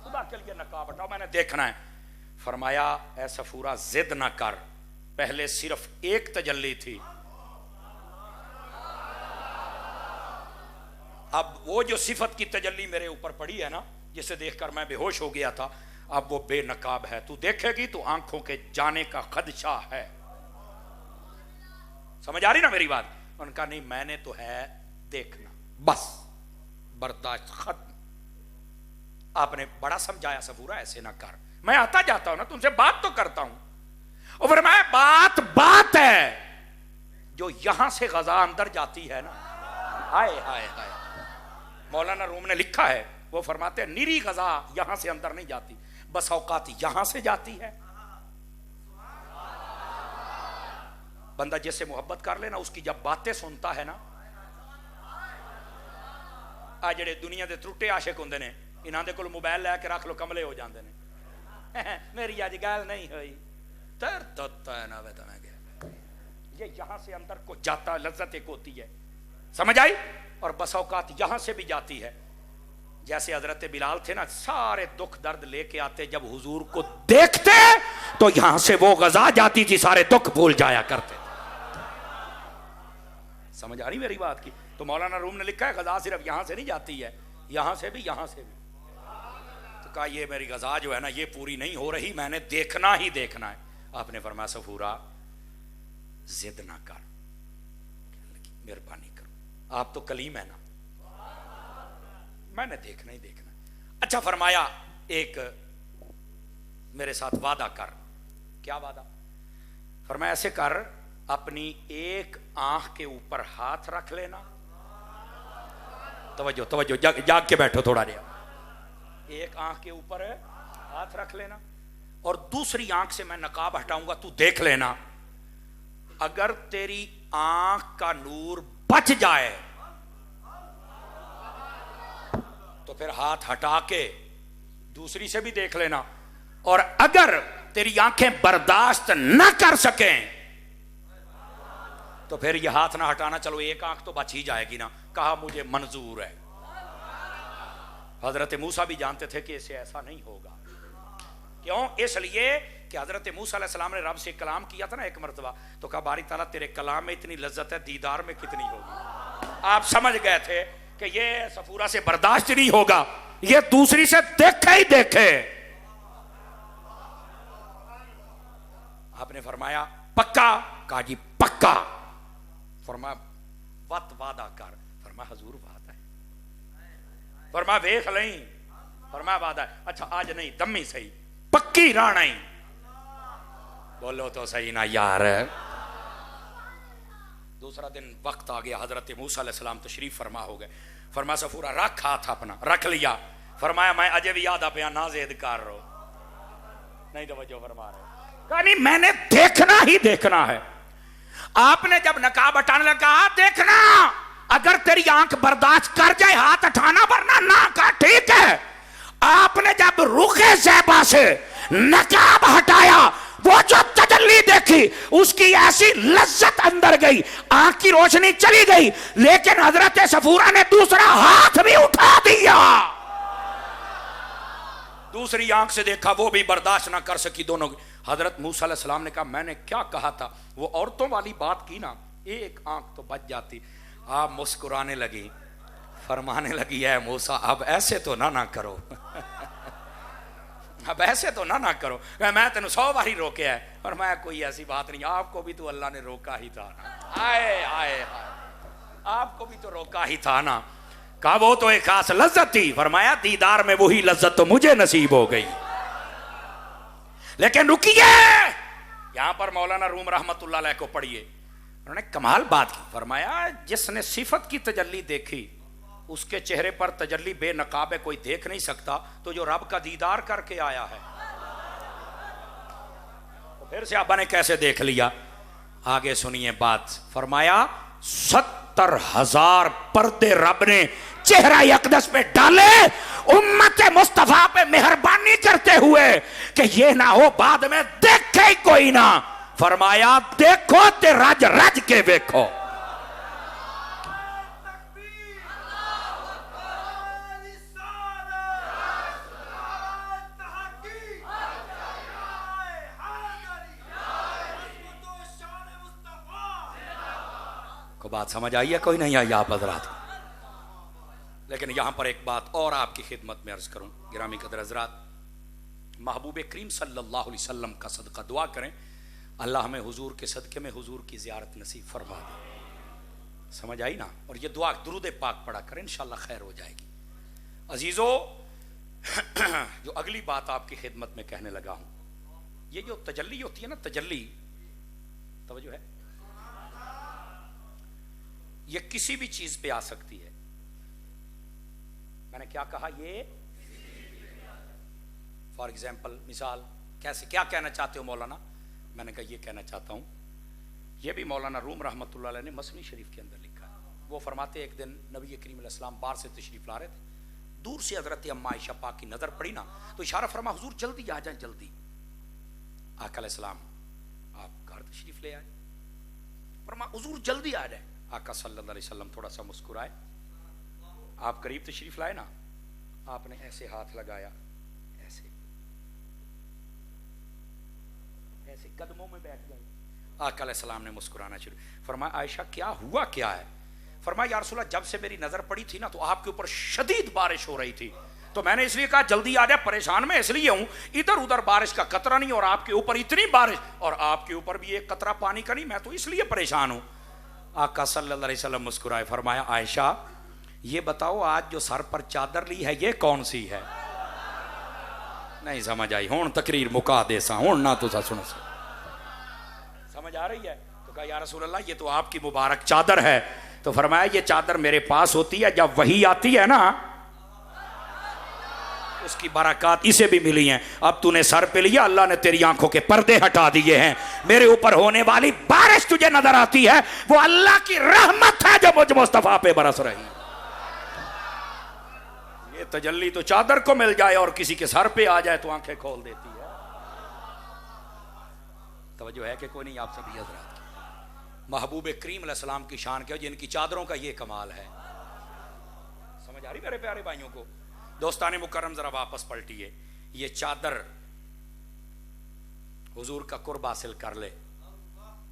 خدا کے لیے نقاب ہٹاؤ, میں نے دیکھنا ہے. فرمایا اے صفورہ ضد نہ کر, پہلے صرف ایک تجلی تھی, اب وہ جو صفت کی تجلی میرے اوپر پڑی ہے نا جسے دیکھ کر میں بے ہوش ہو گیا تھا, اب وہ بے نقاب ہے, تو دیکھے گی تو آنکھوں کے جانے کا خدشہ ہے. سمجھ آ رہی نا میری بات؟ ان کا نہیں, میں نے تو ہے دیکھنا, بس برداشت ختم. آپ نے بڑا سمجھایا صفورہ ایسے نہ کر, میں آتا جاتا ہوں نا تم سے بات تو کرتا ہوں, اور میں بات ہے جو یہاں سے غذا اندر جاتی ہے نا, ہائے ہائے ہائے. مولانا روم نے لکھا ہے, وہ فرماتے ہیں نیری غذا یہاں سے اندر نہیں جاتی, بس اوقات یہاں سے جاتی ہے. بندہ جس سے محبت کر لینا اس کی جب باتیں سنتا ہے نا, آ جڑے دنیا دے ترٹے عاشق ہوندے نے, انہاں دے کول موبائل لے کے رکھ لو کملے ہو جاندے نے, میری اج گل نہیں ہوئی تر دتا ہے نا ویدنا گیا. یہ یہاں سے اندر کو جاتا, لذت ایک ہوتی ہے, سمجھ آئی, اور بس اوقات یہاں سے بھی جاتی ہے. جیسے حضرت بلال تھے نا, سارے دکھ درد لے کے آتے, جب حضور کو دیکھتے تو یہاں سے وہ غذا جاتی تھی, سارے دکھ بھول جایا کرتے. سمجھ آ رہی میری بات کی؟ تو مولانا روم نے لکھا ہے غذا صرف یہاں سے نہیں جاتی ہے, یہاں سے بھی, یہاں سے بھی. تو کہا یہ میری غذا جو ہے نا یہ پوری نہیں ہو رہی, میں نے دیکھنا ہی دیکھنا ہے. آپ نے فرمایا صفورہ ضد نہ کر, مہربانی کرو, آپ تو کلیم ہے نا, میں نے دیکھنا ہی دیکھنا. اچھا فرمایا ایک میرے ساتھ وعدہ کر. کیا وعدہ؟ فرمایا ایسے کر, اپنی ایک آنکھ کے اوپر ہاتھ رکھ لینا, توجہ توجہ، جاگ کے بیٹھو تھوڑا دیر. ایک آنکھ کے اوپر ہاتھ رکھ لینا اور دوسری آنکھ سے میں نقاب ہٹاؤں گا، تو دیکھ لینا اگر تیری آنکھ کا نور بچ جائے تو پھر ہاتھ ہٹا کے دوسری سے بھی دیکھ لینا، اور اگر تیری آنکھیں برداشت نہ کر سکیں تو پھر یہ ہاتھ نہ ہٹانا. چلو ایک آنکھ تو بچ ہی جائے گی نا. کہا مجھے منظور ہے. حضرت موسیٰ بھی جانتے تھے کہ اسے ایسا نہیں ہوگا. کیوں؟ اس لیے کہ حضرت موسیٰ علیہ السلام نے رب سے کلام کیا تھا نا ایک مرتبہ، تو کہا باری تعالیٰ تیرے کلام میں اتنی لذت ہے، دیدار میں کتنی ہوگی. آپ سمجھ گئے تھے کہ یہ صفورہ سے برداشت نہیں ہوگا، یہ دوسری سے دیکھے ہی دیکھے. آپ نے فرمایا پکا؟ کہا جی پکا. فرمایا وقت وعدہ کر. فرمایا حضور وعدہ ہے. فرمایا ویخ لیں. فرمایا وعدہ ہے. اچھا آج نہیں، دمی صحیح، پکی رانائی. بولو تو صحیح نا یار. دوسرا دن وقت آ گیا، حضرت موسیٰ علیہ السلام تشریف فرما ہو گئے. فرمایا صفورہ رکھ ہاتھ اپنا. رکھ لیا. فرمایا میں اجے بھی یاد پیا نہ زید کر رہو. نہیں توجہ فرما رہے. کہا نہیں میں نے دیکھنا ہی دیکھنا ہے. آپ نے جب نقاب ہٹانے لگا دیکھنا اگر تیری آنکھ برداشت کر جائے ہاتھ ہٹانا، ورنہ نہ. کہا ٹھیک ہے. آپ نے جب رخ زیبا سے نقاب ہٹایا، وہ جو تجلی دیکھی اس کی ایسی لذت اندر گئی، آنکھ کی روشنی چلی گئی، لیکن حضرت صفورہ نے دوسرا ہاتھ بھی اٹھا دیا. دوسری آنکھ سے دیکھا، وہ بھی برداشت نہ کر سکی دونوں کی. حضرت موسیٰ علیہ السلام نے کہا میں نے کیا کہا تھا؟ وہ عورتوں والی بات کی نا، ایک آنکھ تو بچ جاتی. آپ مسکرانے لگی، فرمانے لگی اے موسیٰ اب ایسے تو نہ کرو. اب ایسے تو نہ کرو. میں تینوں 100 باری روکے ہے. اور میں کوئی ایسی بات نہیں، آپ کو بھی تو اللہ نے روکا ہی تھا نا. آئے آئے آپ کو بھی تو روکا ہی تھا نا. کہا وہ تو ایک خاص لذت تھی. فرمایا دیدار میں وہی لذت تو مجھے نصیب ہو گئی. لیکن رکیے، یہاں پر مولانا روم رحمت اللہ علیہ کو پڑھیے، انہوں نے کمال بات کی. فرمایا جس نے صفت کی تجلی دیکھی اس کے چہرے پر تجلی بے نقاب ہے، کوئی دیکھ نہیں سکتا. تو جو رب کا دیدار کر کے آیا ہے تو پھر سے ابا نے کیسے دیکھ لیا؟ آگے سنیے بات. فرمایا 70,000 پردے رب نے چہرہ اقدس پہ ڈالے امت مصطفیٰ پہ مہربانی کرتے ہوئے کہ یہ نہ ہو بعد میں دیکھے ہی کوئی نہ. فرمایا دیکھو تے رج رج کے دیکھو. کو بات سمجھ آئی ہے کوئی نہیں آئی آپ حضرات؟ لیکن یہاں پر ایک بات اور آپ کی خدمت میں عرض کروں. گرامی قدر حضرات، محبوب کریم صلی اللہ علیہ وسلم کا صدقہ دعا کریں اللہ ہمیں حضور کے صدقے میں حضور کی زیارت نصیب فرما دے. سمجھ آئی نا؟ اور یہ دعا درود پاک پڑھا کریں، انشاءاللہ خیر ہو جائے گی. عزیزو، جو اگلی بات آپ کی خدمت میں کہنے لگا ہوں، یہ جو تجلی ہوتی ہے نا، تجلی، توجہ ہے، یہ کسی بھی چیز پہ آ سکتی ہے. میں نے کیا کہا؟ یہ فار ایگزامپل، مثال، کیسے، کیا کہنا چاہتے ہو مولانا؟ میں نے کہا یہ کہنا چاہتا ہوں، یہ بھی مولانا روم رحمت اللہ علیہ نے مثنوی شریف کے اندر لکھا ہے. وہ فرماتے ایک دن نبی کریم علیہ السلام باہر سے تشریف لا رہے تھے، دور سے حضرت اما عائشہ پاک کی نظر پڑی نا تو اشارہ فرما حضور جلدی آ جائیں جلدی. آقا علیہ السلام آپ گھر تشریف لے آئے، فرما حضور جلدی آ جائیں. آقا صلی اللہ علیہ وسلم تھوڑا سا مسکرائے. آپ قریب تشریف لائے نا، آپ نے ایسے ہاتھ لگایا، ایسے ایسے قدموں میں بیٹھ گئے. آقا علیہ السلام نے مسکرانا شروع. فرمایا عائشہ کیا ہوا کیا ہے؟ فرمایا یا رسول اللہ جب سے میری نظر پڑی تھی نا تو آپ کے اوپر شدید بارش ہو رہی تھی، تو میں نے اس لیے کہا جلدی آ جائے. پریشان میں اس لیے ہوں، ادھر ادھر بارش کا قطرہ نہیں اور آپ کے اوپر اتنی بارش، اور آپ کے اوپر بھی ایک قطرہ پانی کا نہیں، میں تو اس لیے پریشان ہوں. آقا صلی اللہ علیہ وسلم مسکرائے. فرمایا عائشہ یہ بتاؤ آج جو سر پر چادر لی ہے یہ کون سی ہے؟ نہیں سمجھ آئی؟ ہون تقریر مکا دے سا ہون نہ تو سا سن سمجھ آ رہی ہے؟ تو کہا یا رسول اللہ یہ تو آپ کی مبارک چادر ہے. تو فرمایا یہ چادر میرے پاس ہوتی ہے، جب وحی آتی ہے نا اس کی برکات اسے بھی ملی ہیں. اب تو نے سر پہ لیا، اللہ نے تیری آنکھوں کے پردے ہٹا دیے ہیں. میرے اوپر ہونے والی بارش تجھے نظر آتی ہے، وہ اللہ کی رحمت ہے جو مجھ مصطفیٰ پہ برس رہی. یہ تجلی تو چادر کو مل جائے اور کسی کے سر پہ آ جائے تو آنکھیں کھول دیتی ہے. توجہ ہے کہ کوئی نہیں آپ سبھی حضرات کی؟ محبوب کریم علیہ السلام کی شان کیا جن کی چادروں کا یہ کمال ہے. سمجھ آ رہی میرے پیارے بھائیوں کو؟ دوستان مکرم ذرا واپس پلٹیے. یہ چادر حضور کا قرب حاصل کر لے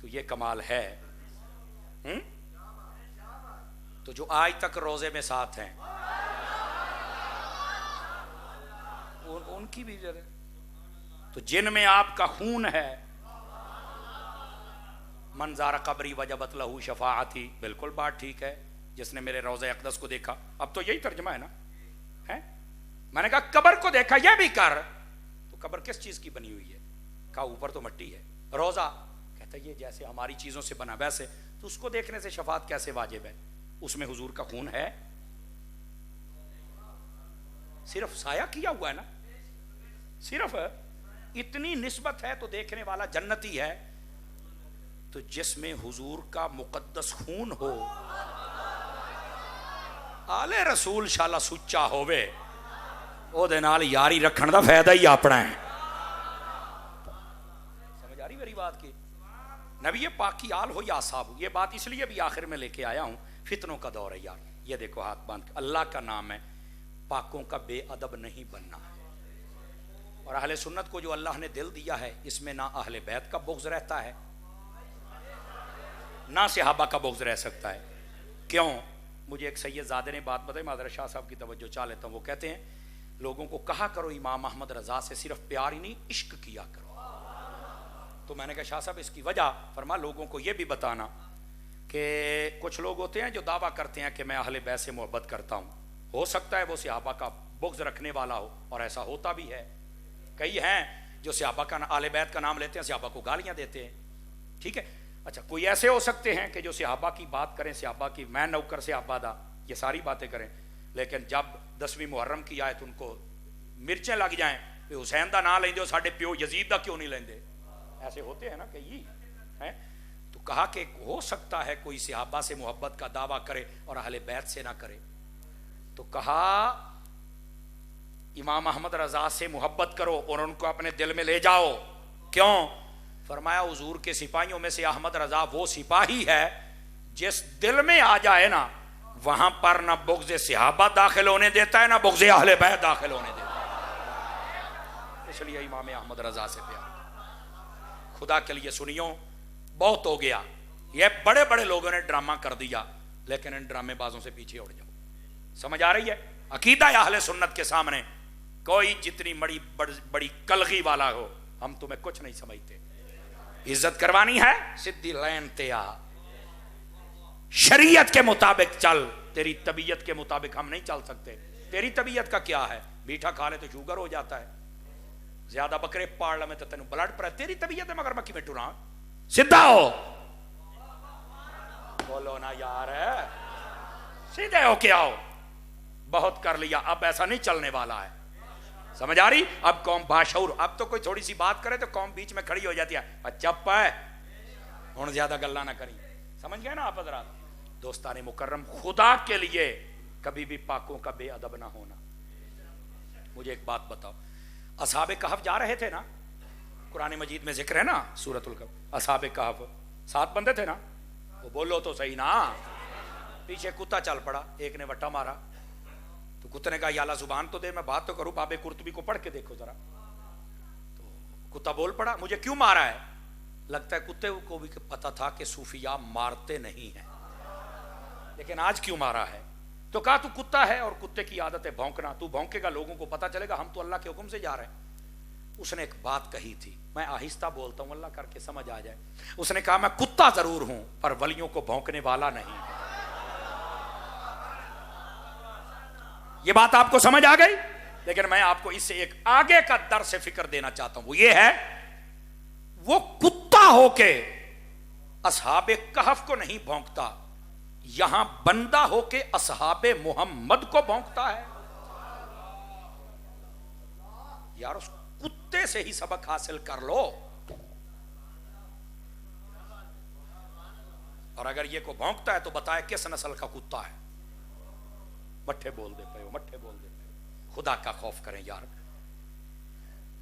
تو یہ کمال ہے. تو جو آج تک روزے میں ساتھ ہیں ان کی بھی تو جن میں آپ کا خون ہے. منظار قبری وجبت لہو شفاعتی، بالکل بات ٹھیک ہے. جس نے میرے روضہ اقدس کو دیکھا، اب تو یہی ترجمہ ہے نا. میں نے کہا قبر کو دیکھا، یہ بھی کر. تو قبر کس چیز کی بنی ہوئی ہے؟ کہا اوپر تو مٹی ہے. روزہ کہتا ہے یہ جیسے ہماری چیزوں سے بنا ویسے. تو اس کو دیکھنے سے شفاعت کیسے واجب ہے؟ اس میں حضور کا خون ہے، صرف سایہ کیا ہوا ہے نا، صرف اتنی نسبت ہے تو دیکھنے والا جنتی ہے. تو جس میں حضور کا مقدس خون ہو، آل رسول شالا سچا ہووے، او دے نال یاری رکھن دا فائدہ ہی اپنا ہے. سمجھ آ رہی میری بات کی؟ نبی پاک کی آل ہو یا اصحاب ہو. یہ بات اس لیے بھی آخر میں لے کے آیا ہوں، فتنوں کا دور ہے یار. یہ دیکھو ہاتھ باندھ کے، اللہ کا نام ہے، پاکوں کا بے ادب نہیں بننا. اور اہل سنت کو جو اللہ نے دل دیا ہے، اس میں نہ اہل بیت کا بغض رہتا ہے نہ صحابہ کا بغض رہ سکتا ہے. کیوں؟ مجھے ایک سید زادے نے بات بتائی، معذرت شاہ صاحب کی توجہ چاہ لیتا ہوں. وہ کہتے ہیں لوگوں کو کہا کرو امام احمد رضا سے صرف پیار ہی نہیں، عشق کیا کرو. تو میں نے کہا شاہ صاحب اس کی وجہ؟ فرما لوگوں کو یہ بھی بتانا کہ کچھ لوگ ہوتے ہیں جو دعویٰ کرتے ہیں کہ میں اہل بیت سے محبت کرتا ہوں. ہو سکتا ہے وہ صحابہ کا بغض رکھنے والا ہو، اور ایسا ہوتا بھی ہے. کئی ہیں جو صحابہ کا اہل بیت کا نام لیتے ہیں، صحابہ کو گالیاں دیتے ہیں. ٹھیک ہے، اچھا کوئی ایسے ہو سکتے ہیں کہ جو صحابہ کی بات کریں، صحابہ کی میں نوکر سے آبادا، یہ ساری باتیں کریں، لیکن جب 10ویں محرم کی آیت ان کو مرچیں لگ جائیں، حسین دا نام لیندے ہو، ساڈے پیو یزید دا کیوں نہیں لیندے؟ ایسے ہوتے ہیں نا کئی ہیں. تو کہا کہ ہو سکتا ہے کوئی صحابہ سے محبت کا دعویٰ کرے اور اہل بیت سے نہ کرے. تو کہا امام احمد رضا سے محبت کرو اور ان کو اپنے دل میں لے جاؤ. کیوں؟ فرمایا حضور کے سپاہیوں میں سے احمد رضا وہ سپاہی ہے جس دل میں آ جائے نا، وہاں پر نہ بغض صحابہ داخل ہونے دیتا ہے نہ بغض اہل بیت داخل ہونے دیتا ہے. اس لیے امام احمد رضا سے پیار. خدا کے لیے سنیو، بہت ہو گیا. یہ بڑے بڑے لوگوں نے ڈرامہ کر دیا، لیکن ان ڈرامے بازوں سے پیچھے اڑ جاؤ. سمجھ آ رہی ہے؟ عقیدہ اہل سنت کے سامنے کوئی جتنی بڑی کلغی والا ہو، ہم تمہیں کچھ نہیں سمجھتے. عزت کروانی ہے سدھی لین تیا، شریعت کے مطابق چل. تیری طبیعت کے مطابق ہم نہیں چل سکتے. تیری طبیعت کا کیا ہے؟ میٹھا کھا لے تو شوگر ہو جاتا ہے، زیادہ بکرے پاڑ لے تو تینوں بلڈ پریشر. تیری طبیعت ہے مگر مکی میں ٹورا. سیدھا ہو، بولو نا یار، سیدھے ہو کے آؤ. بہت کر لیا، اب ایسا نہیں چلنے والا ہے. سمجھ آ رہی؟ اب قوم باشعور. اب تو کوئی تھوڑی سی بات کرے تو قوم بیچ میں کھڑی ہو جاتی ہے، چپ ہے ہوں زیادہ گلا نہ کری. سمجھ گئے نا آپ حضرات؟ دوستان مکرم، خدا کے لیے کبھی بھی پاکوں کا بے ادب نہ ہونا. مجھے ایک بات بتاؤ، اصحاب کہف جا رہے تھے نا، قرآن مجید میں ذکر ہے نا سورۃ الکہف. اصحاب کہف 7 بندے تھے نا، وہ بولو تو صحیح نا. پیچھے کتا چل پڑا، ایک نے وٹا مارا. تو کتے نے کہا یا اللہ زبان تو دے، میں بات تو کروں. باب قرطبی کو پڑھ کے دیکھو ذرا. تو کتا بول پڑا مجھے کیوں مارا ہے؟ لگتا ہے کتے کو بھی پتا تھا کہ صوفیاء مارتے نہیں ہیں، لیکن آج کیوں مارا ہے؟ تو کہا تو کتا ہے اور کتے کی عادت ہے بھونکنا، تو بھونکے گا لوگوں کو پتا چلے گا ہم تو اللہ کے حکم سے جا رہے ہیں. اس نے ایک بات کہی تھی، میں آہستہ بولتا ہوں اللہ کر کے سمجھ آ جائے. اس نے کہا میں کتا ضرور ہوں پر ولیوں کو بھونکنے والا نہیں. یہ بات آپ کو سمجھ آ گئی؟ لیکن میں آپ کو اس سے ایک آگے کا درس فکر دینا چاہتا ہوں. وہ یہ ہے، وہ کتا ہو کے اصحاب کہف کو نہیں بھونکتا، یہاں بندہ ہو کے اصحاب محمد کو بھونکتا ہے. یار اس کتے سے ہی سبق حاصل کر لو. اور اگر یہ کو بھونکتا ہے تو بتائے کس نسل کا کتا ہے. مٹھے بول دے پے ہو, مٹھے بول دے پے ہو. خدا کا خوف کریں یار.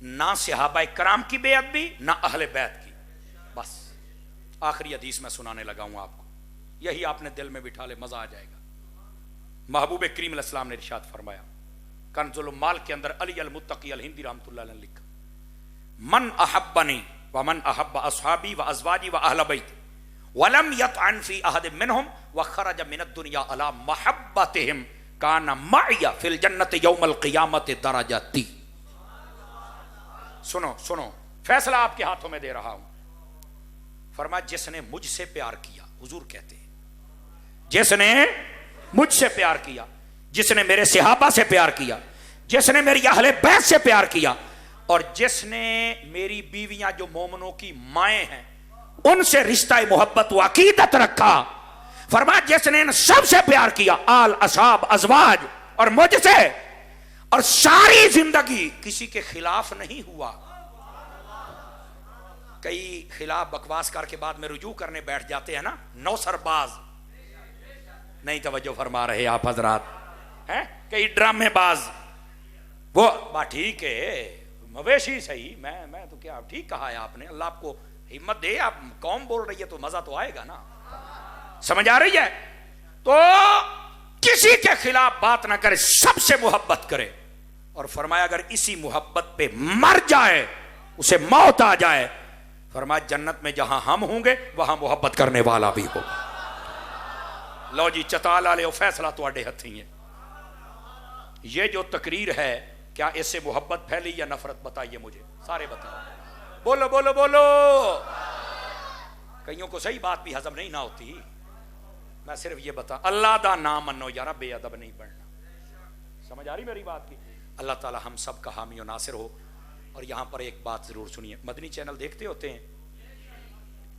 نہ صحابہ کرام کی بے ادبی نہ اہل بیت کی. بس آخری حدیث میں سنانے لگا ہوں آپ کو, یہی آپ نے دل میں بٹھا لے, مزہ آ جائے گا. محبوب کریم علیہ السلام نے ارشاد فرمایا, کنز المال کے اندر علی المتقی الہندی رحمۃ اللہ علیہ نے لکھا, من احبنی ومن احب اصحابی وازواجی واہل بیتی ولم يطعن في احد منهم وخرج من الدنيا على محبتهم كان معي في الجنة يوم القيامة درجتي. سنو سنو, فیصلہ آپ کے ہاتھوں میں دے رہا ہوں. فرمایا جس نے مجھ سے پیار کیا, حضور کہتے ہیں جس نے مجھ سے پیار کیا, جس نے میرے صحابہ سے پیار کیا, جس نے میری اہل بیت سے پیار کیا, اور جس نے میری بیویاں جو مومنوں کی مائیں ہیں ان سے رشتہ محبت و عقیدت رکھا, فرمایا جس نے ان سب سے پیار کیا, آل اصحاب ازواج اور مجھ سے, اور ساری زندگی کسی کے خلاف نہیں ہوا. کئی خلاف بکواس کر کے بعد میں رجوع کرنے بیٹھ جاتے ہیں نا, نوسر باز, نہیں توجہ فرما رہے آپ حضرات ہیں, کئی ڈرامے باز, وہ بات ٹھیک ہے مویشی صحیح, میں تو کیا ٹھیک کہا ہے آپ نے, اللہ آپ کو ہمت دے. آپ قوم بول رہی ہے تو مزہ تو آئے گا نا, سمجھ آ رہی ہے. تو کسی کے خلاف بات نہ کرے, سب سے محبت کرے, اور فرمایا اگر اسی محبت پہ مر جائے, اسے موت آ جائے, فرمایا جنت میں جہاں ہم ہوں گے وہاں محبت کرنے والا بھی ہوگا. لو جی چتالا لے, فیصلہ تواڈے ہتھی ہے. یہ جو تقریر ہے کیا اس سے محبت پھیلی یا نفرت, بتائیے مجھے, سارے بتاؤ, بولو بولو بولو. کئیوں کو صحیح بات بھی ہضم نہیں نہ ہوتی. میں صرف یہ بتا, اللہ دا نام منو یارا, بے ادب نہیں بننا. سمجھ آ رہی میری بات کی. اللہ تعالی ہم سب کا حامی و ناصر ہو. اور یہاں پر ایک بات ضرور سنیے, مدنی چینل دیکھتے ہوتے ہیں,